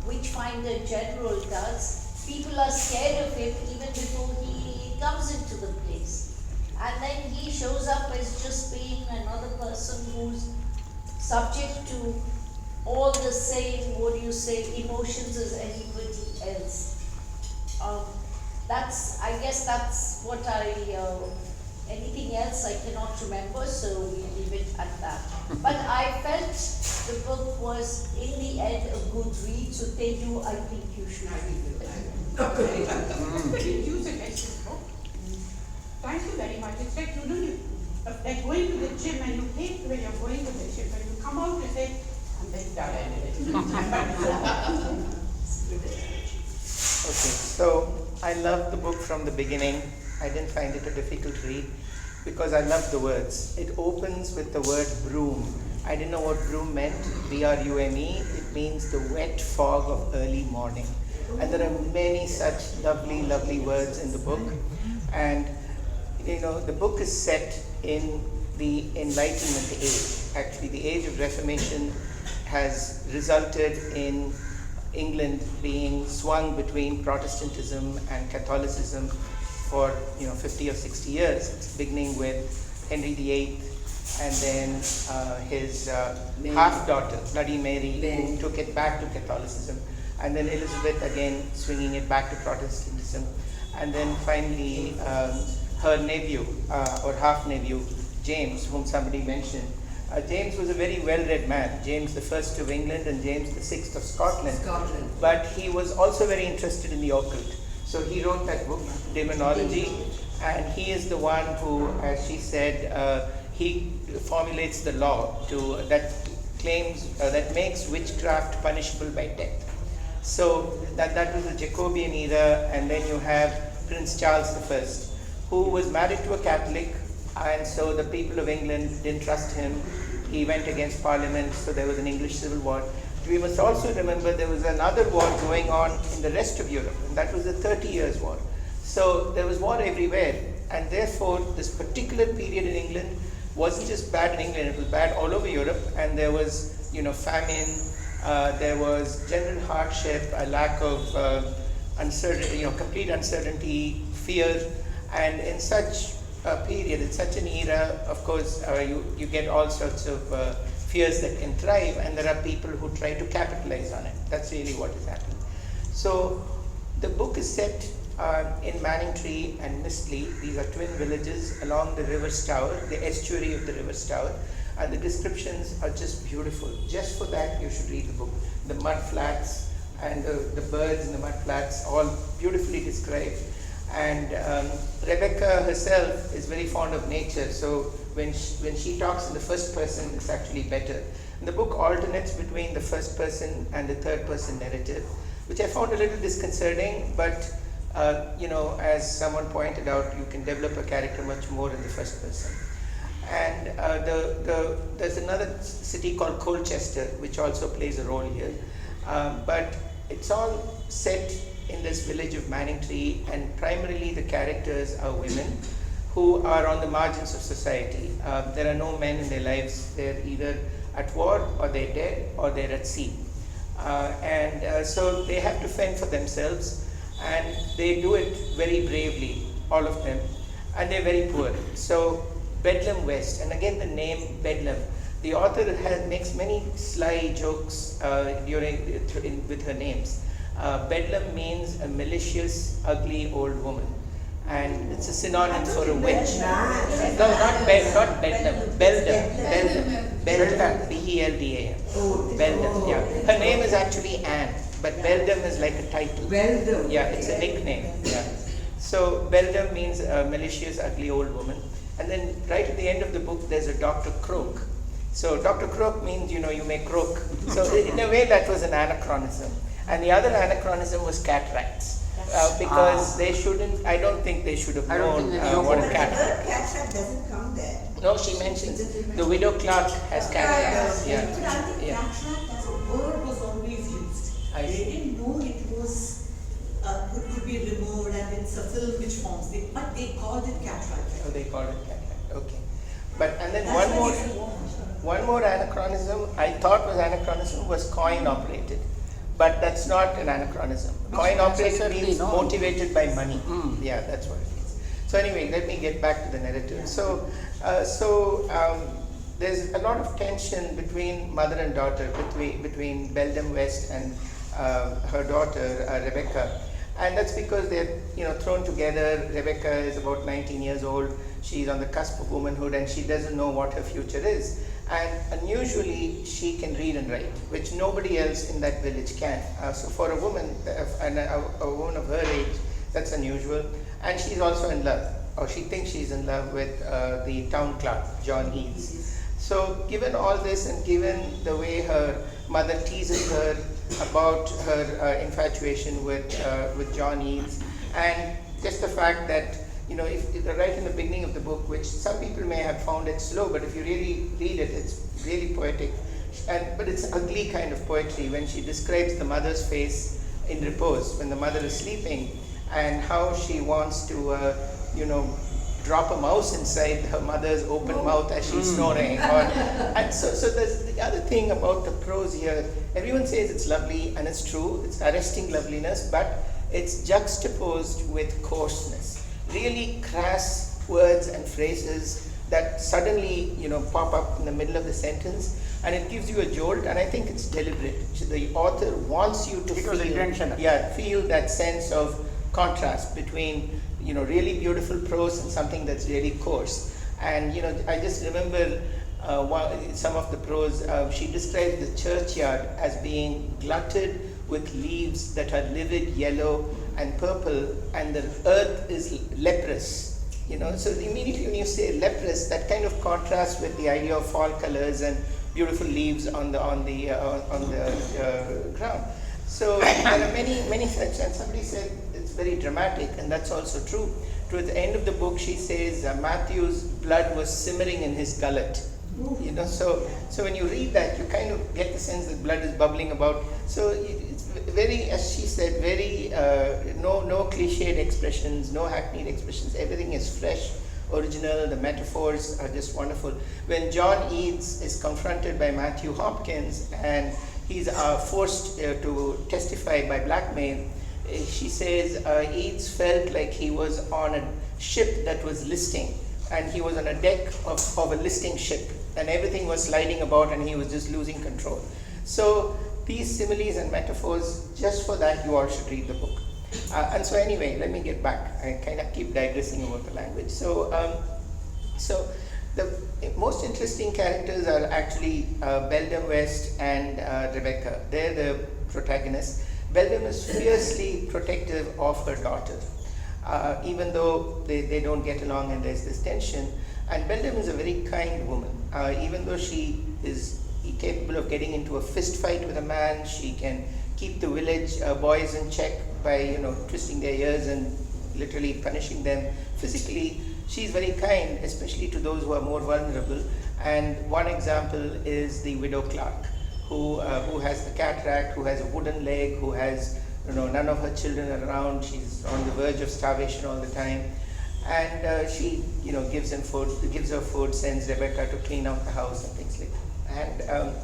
Witchfinder General does. People are scared of him even before he comes into the place. And then he shows up as just being another person who's subject to all the same, emotions as anybody else. I guess that's what anything else I cannot remember, so we leave it at that. But I felt the book was, in the end, a good read, so Teju, I think you should read it. Use a textbook. Thank you very much. It's like, like going to the gym and you hate when you're going to the gym, but you come out and say, I'm very tired. Okay, so I loved the book from the beginning. I didn't find it a difficult read because I loved the words. It opens with the word broom. I didn't know what broom meant, B-R-U-M-E. It means the wet fog of early morning. And there are many such lovely, lovely words in the book. And, the book is set in the Enlightenment age. Actually, the age of Reformation has resulted in England being swung between Protestantism and Catholicism for 50 or 60 years. It's beginning with Henry VIII, and then his half-daughter, Bloody Mary, who took it back to Catholicism, and then Elizabeth again swinging it back to Protestantism, and then finally her nephew or half-nephew, James, whom somebody mentioned. James was a very well-read man, James the First of England and James the Sixth of Scotland. But he was also very interested in the occult. So he wrote that book, Demonology, and he is the one who, as she said, he formulates the law that makes witchcraft punishable by death. So that was the Jacobean era, and then you have Prince Charles I, who was married to a Catholic, and so the people of England didn't trust him. He went against Parliament, so there was an English Civil War. We must also remember there was another war going on in the rest of Europe, and that was the 30 Years' War. So there was war everywhere, and therefore this particular period in England wasn't just bad in England, it was bad all over Europe, and there was famine, there was general hardship, a lack of uncertainty, complete uncertainty, fear, and in such a period, in such an era, of course, you get all sorts of fears that can thrive, and there are people who try to capitalize on it. That's really what is happening. So the book is set in Manningtree and Mistley. These are twin villages along the River Stour, the estuary of the River Stour, and the descriptions are just beautiful. Just for that, you should read the book. The mud flats and the birds in the mud flats, all beautifully described. And Rebecca herself is very fond of nature, so when she talks in the first person, it's actually better. And the book alternates between the first person and the third person narrative, which I found a little disconcerting, but as someone pointed out, you can develop a character much more in the first person. And there's another city called Colchester, which also plays a role here. But it's all set in this village of Manningtree, and primarily the characters are women who are on the margins of society. There are no men in their lives. They're either at war, or they're dead, or they're at sea. So they have to fend for themselves, and they do it very bravely, all of them, and they're very poor. So Bedlam West, and again the name Bedlam, the author makes many sly jokes with her names. Bedlam means a malicious, ugly old woman, and it's a synonym for a witch. No, not Bedlam, Beldam, B-E-L-D-A-M. Beldam, yeah. Her name is actually Anne, but Beldam is like a title. Beldam. Yeah, it's a nickname. Yeah. So Beldam means a malicious, ugly old woman. And then right at the end of the book, there's a Dr. Croak. So Dr. Croak means, you may croak. So in a way, that was an anachronism. And the other anachronism was cataracts. Because I don't think they should have known what a cataract is. Cataract doesn't come there. No, she mentions the widow Clark has cataracts. Yeah. But I think cataract as a word was always used. They didn't know it was could be removed, and it's a film which forms. But they called it cataract. Oh, they called it cataract. Okay. And then one more anachronism I thought was anachronism was coin operated. But that's not an anachronism. Coin operated means motivated by money. Yeah, that's what it means. So anyway, let me get back to the narrative. So there's a lot of tension between mother and daughter, between Bedlam West and her daughter Rebecca, and that's because they're thrown together. Rebecca is about 19 years old. She's on the cusp of womanhood, and she doesn't know what her future is. And unusually, she can read and write, which nobody else in that village can. So for a woman, a woman of her age, that's unusual. And she's also in love, or she thinks she's in love with the town clerk, John Eads. So given all this, and given the way her mother teases her about her infatuation with John Eads, and just the fact that if right in the beginning of the book, which some people may have found it slow, but if you really read it, it's really poetic. But it's ugly kind of poetry when she describes the mother's face in repose, when the mother is sleeping, and how she wants to, drop a mouse inside her mother's open mouth as she's snoring. And so there's the other thing about the prose here. Everyone says it's lovely, and it's true. It's arresting loveliness, but it's juxtaposed with coarseness. Really crass words and phrases that suddenly pop up in the middle of the sentence, and it gives you a jolt, and I think it's deliberate. The author wants you to feel that sense of contrast between really beautiful prose and something that's really coarse. And I just remember some of the prose. She described the churchyard as being glutted with leaves that are livid yellow and purple, and the earth is leprous. So immediately when you say leprous, that kind of contrasts with the idea of fall colors and beautiful leaves on the ground. So there are many such, and somebody said it's very dramatic, and that's also true. Towards the end of the book, she says Matthew's blood was simmering in his gullet. So when you read that, you kind of get the sense that blood is bubbling about. So it's very, as she said, very no cliched expressions, no hackneyed expressions. Everything is fresh, original. The metaphors are just wonderful. When John Eads is confronted by Matthew Hopkins and he's forced to testify by blackmail, she says Eads felt like he was on a ship that was listing, and he was on a deck of a listing ship, and everything was sliding about, and he was just losing control. So these similes and metaphors, just for that, you all should read the book. And so anyway, let me get back. I kind of keep digressing about the language. So the most interesting characters are actually Beldam West and Rebecca. They're the protagonists. Beldam is fiercely protective of her daughter, even though they don't get along and there's this tension. And Beldam is a very kind woman. Even though she is capable of getting into a fist fight with a man, she can keep the village boys in check by twisting their ears and literally punishing them physically. She's very kind, especially to those who are more vulnerable. And one example is the widow Clark, who has the cataract, who has a wooden leg, who has none of her children around. She's on the verge of starvation all the time, and she gives her food, sends Rebecca to clean out the house and things like that. And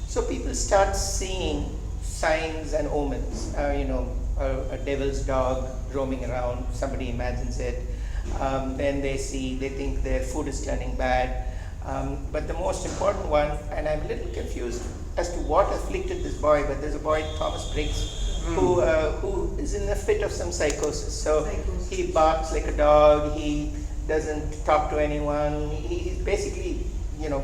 so people start seeing signs and omens. A devil's dog roaming around. Somebody imagines it. Then they think their food is turning bad. But the most important one, and I'm a little confused as to what afflicted this boy, but there's a boy, Thomas Briggs, who is in a fit of some psychosis. So he barks like a dog, he doesn't talk to anyone, he's basically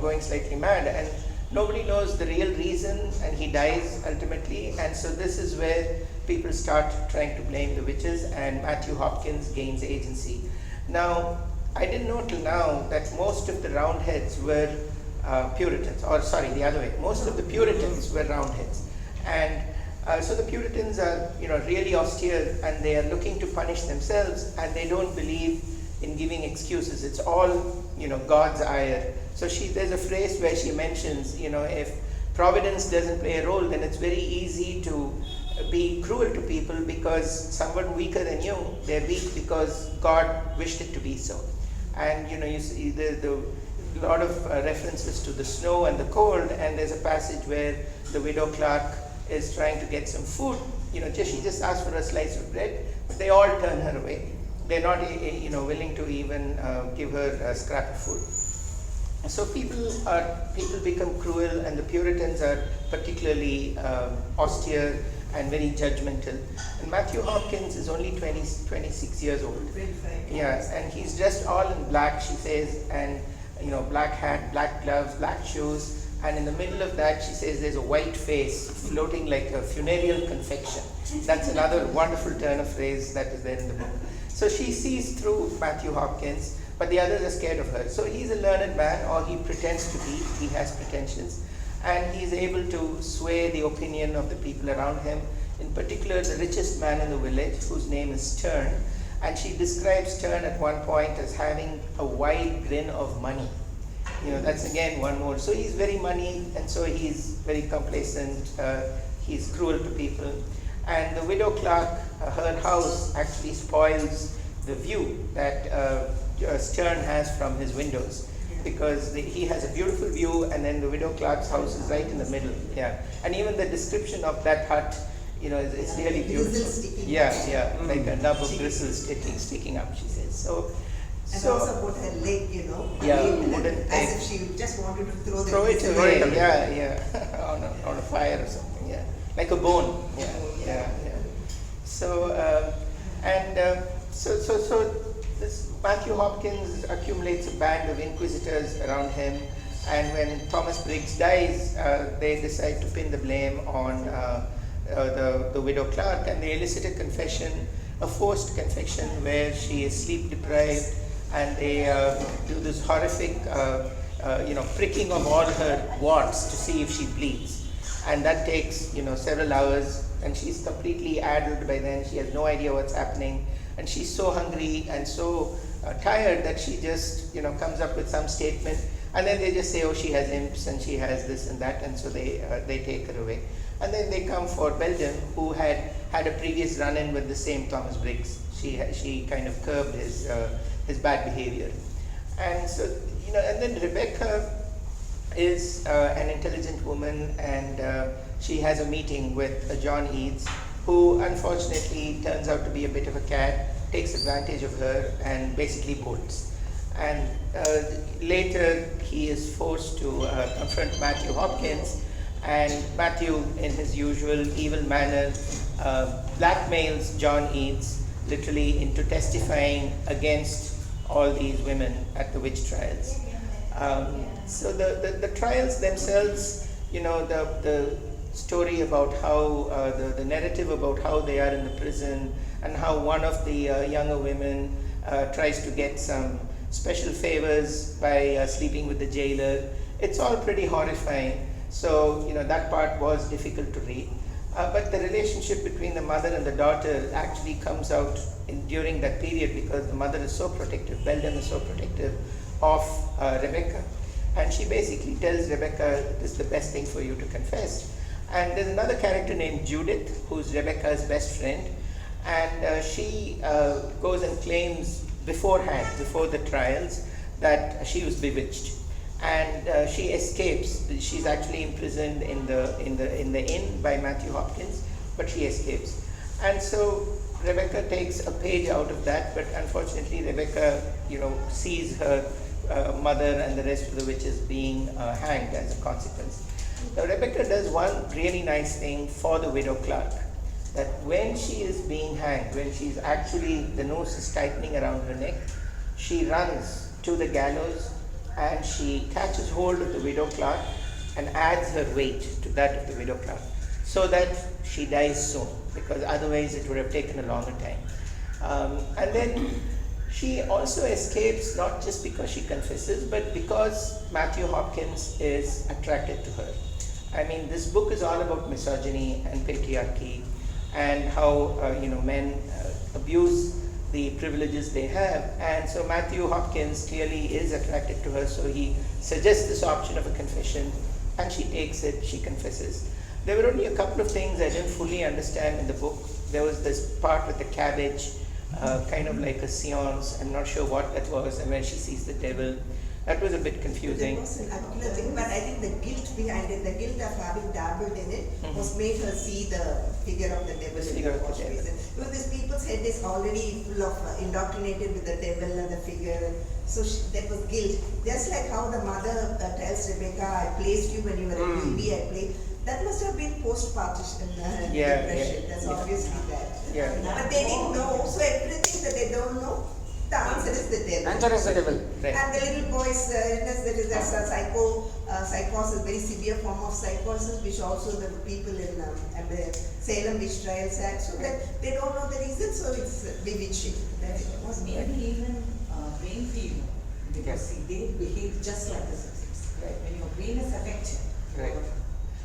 going slightly mad, and nobody knows the real reason, and he dies ultimately. And so this is where people start trying to blame the witches, and Matthew Hopkins gains agency. Now, I didn't know till now that most of the Roundheads were Puritans, or sorry, the other way. Most of the Puritans were Roundheads, and so the Puritans are really austere, and they are looking to punish themselves, and they don't believe in giving excuses. It's all God's ire. So there's a phrase where she mentions if providence doesn't play a role, then it's very easy to be cruel to people because someone weaker than you, they're weak because God wished it to be so. And you see the lot of references to the snow and the cold, and there's a passage where the widow Clark is trying to get some food. She just asks for a slice of bread, but they all turn her away. They're not willing to even give her a scrap of food. So people become cruel, and the Puritans are particularly austere and very judgmental. And Matthew Hopkins is only 26 years old. Yes, and he's dressed all in black, she says, and black hat, black gloves, black shoes, and in the middle of that, she says, there's a white face floating like a funereal confection. That's another wonderful turn of phrase that is there in the book. So she sees through Matthew Hopkins, but the others are scared of her. So he's a learned man, or he pretends to be, he has pretensions, and he's able to sway the opinion of the people around him, in particular the richest man in the village, whose name is Stern, and she describes Stern at one point as having a wide grin of money. That's again one more. So he's very money, and so he's very complacent, he's cruel to people. And the widow Clark, her house actually spoils the view that Stern has from his windows, because he has a beautiful view, and then the widow Clark's house is right in the middle. Yeah, and even the description of that hut, it's really beautiful. Yeah, like a nub of bristles sticking up, she says. And also about her leg, as if she just wanted to throw it away. Yeah, on a fire or something. Yeah, like a bone. Yeah. So so this Matthew Hopkins accumulates a band of inquisitors around him, and when Thomas Briggs dies, they decide to pin the blame on the widow Clark, and they elicit a confession, a forced confession, where she is sleep deprived, and they do this horrific pricking of all her warts to see if she bleeds, and that takes several hours, and she's completely addled by then. She has no idea what's happening, and she's so hungry and so tired that she just comes up with some statement, and then they just say, oh, she has imps and she has this and that, and so they take her away. And then they come for Beldam, who had a previous run-in with the same Thomas Briggs. She kind of curbed his bad behavior, and so and then Rebecca is an intelligent woman, and she has a meeting with John Eads, who unfortunately turns out to be a bit of a cat, takes advantage of her, and basically bolts. And later he is forced to confront Matthew Hopkins, and Matthew, in his usual evil manner, blackmails John Eads literally into testifying against all these women at the witch trials. So the trials themselves, the story about how, the narrative about how they are in the prison and how one of the younger women tries to get some special favors by sleeping with the jailer. It's all pretty horrifying. So, that part was difficult to read. But the relationship between the mother and the daughter actually comes out during that period because the mother is so protective, Beldam is so protective of Rebecca. And she basically tells Rebecca, this is the best thing for you to confess. And there's another character named Judith, who's Rebecca's best friend. And she goes and claims beforehand, before the trials, that she was bewitched. And she escapes. She's actually imprisoned in the inn by Matthew Hopkins, but she escapes. And so Rebecca takes a page out of that, but unfortunately Rebecca, sees her mother and the rest of the witches being hanged as a consequence. Now Rebecca does one really nice thing for the widow Clark, that when she is being hanged, when she's actually, the noose is tightening around her neck, she runs to the gallows and she catches hold of the widow Clark and adds her weight to that of the widow Clark, so that she dies soon, because otherwise it would have taken a longer time. And then she also escapes not just because she confesses, but because Matthew Hopkins is attracted to her. I mean, this book is all about misogyny and patriarchy and how men abuse the privileges they have. And so Matthew Hopkins clearly is attracted to her, so he suggests this option of a confession, and she takes it, she confesses. There were only a couple of things I didn't fully understand in the book. There was this part with the cabbage, kind of like a seance, I'm not sure what that was, and when she sees the devil. That was a bit confusing. There was an particular thing, but I think the guilt behind it, the guilt of having dabbled in it, was made her see the figure of the devil in the wash basin. Because this people's head is already full of indoctrinated with the devil and the figure. So that was guilt. Just like how the mother tells Rebecca, I placed you when you were a baby, I played. That must have been post-partition depression. That's obviously that. But they didn't know, so everything that they don't know, the answer is the devil. Answer is the devil. Right. And the little boy's illness, that's a psychosis, very severe form of psychosis, which also the people in the Salem Witch Trials had, so that they don't know the reason, so it's bewitching. That it was Maybe even brain fever, because see, they behave just like the subjects. Right. When your brain is affected. Right.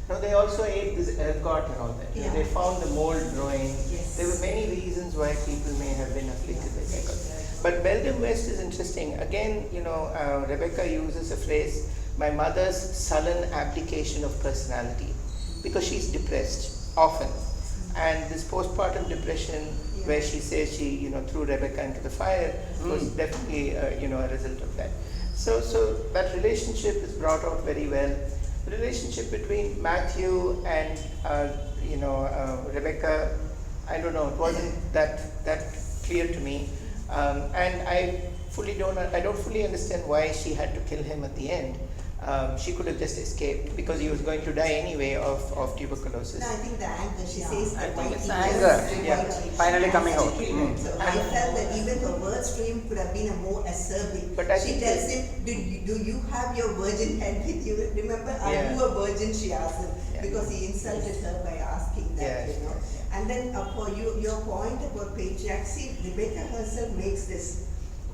Now they also ate this ergot and all that. Yeah. They found the mold growing. Yes. There were many reasons why people may have been afflicted by psychosis. But Beldam West is interesting. Again, Rebecca uses a phrase, my mother's sullen abdication of personality, because she's depressed often. And this postpartum depression, where she says she, threw Rebecca into the fire, was definitely, a result of that. So that relationship is brought out very well. The relationship between Matthew and Rebecca, I don't know, it wasn't that clear to me, and I don't fully understand why she had to kill him at the end. She could have just escaped because he was going to die anyway of tuberculosis. No, I think the anger, she says I the think white it's eagles, anger. Finally coming out. So I felt that even her words to him could have been a more acerbic. But I She think tells him, do you have your virgin head with you? Remember, are you a virgin? She asked him, because he insulted her by asking that, And then for your point about patriarchy, Rebecca herself makes this.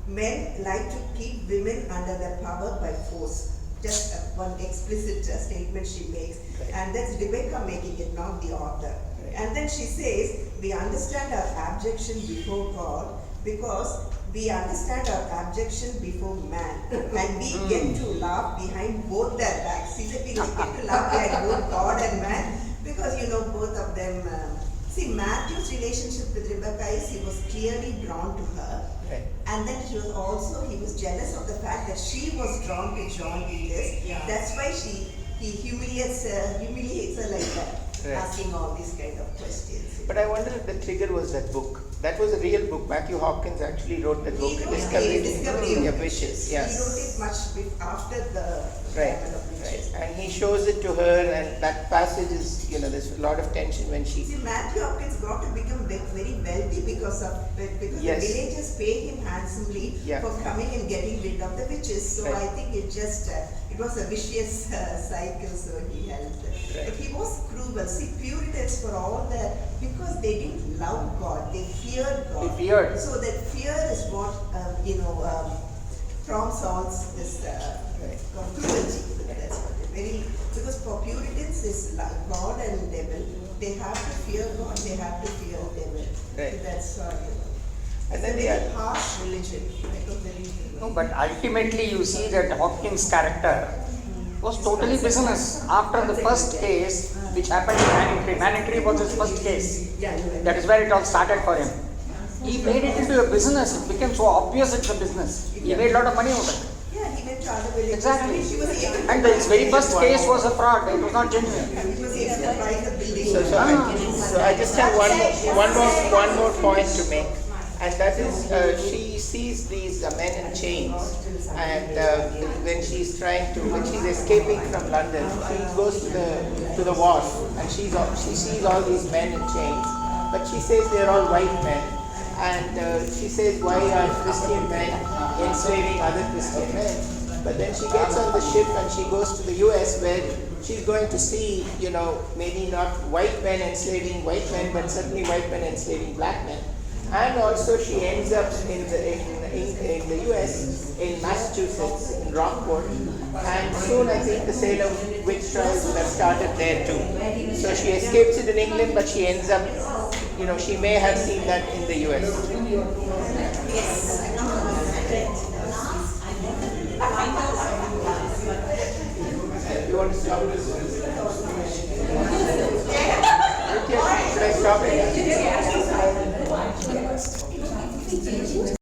Men like to keep women under their power by force. Just one explicit statement she makes. And that's Rebecca making it, not the author. And then she says, we understand our abjection before God because we understand our abjection before man. And we get to laugh behind both their backs. See that we get to laugh behind both God and man because both of them. See, Matthew's relationship with Rebecca is he was clearly drawn to her. Right. And then he was jealous of the fact that she was drawn to John Peters. That's why he humiliates her like that. Right. asking all these kind of questions. But I wonder if the trigger was that book. That was a real book. Matthew Hopkins actually wrote that book, He wrote Discovery of of Witches. He Yes. wrote it much after the Right, Battle of Witches. right. And he shows it to her, and that passage is, there's a lot of tension when she. See, Matthew Hopkins got to become very wealthy because Yes. the villagers paid him handsomely Yeah. for coming and getting rid of the witches. So Right. I think it was a vicious cycle. So he helped. Right. But he was cruel. See, Puritans for all that, because they didn't love God, they feared God. They feared. So that fear is what prompts all this cruelty. That's what it very, because for Puritans is God and devil. They have to fear God, they have to fear devil. Right. So that's why, And it's then a they very are. harsh religion. No, but ultimately you see that Hopkins' character was totally business. After the first case, which happened in Manningtree, Manningtree was his first case. Yeah, you're right. That is where it all started for him. He made it into a business. It became so obvious it's a business. He made a lot of money out of it. Yeah, he went to other villages. Exactly. He was able to And his very first case was a fraud. It was not genuine. He was able to buy the building. So I just have one more point to make, and that is she sees these men in chains, and when she's escaping from London, she goes to the wharf, and she sees all these men in chains, but she says they're all white men, and she says, why are Christian men enslaving other Christian men? But then she gets on the ship and she goes to the US, where she's going to see, maybe not white men enslaving white men, but certainly white men enslaving black men. And also she ends up in the US, in Massachusetts, in Rockport. And soon I think the Salem witch trials would have started there too. So she escapes it in England, but she ends up, she may have seen that in the US. You want to stop this? Should I stop it?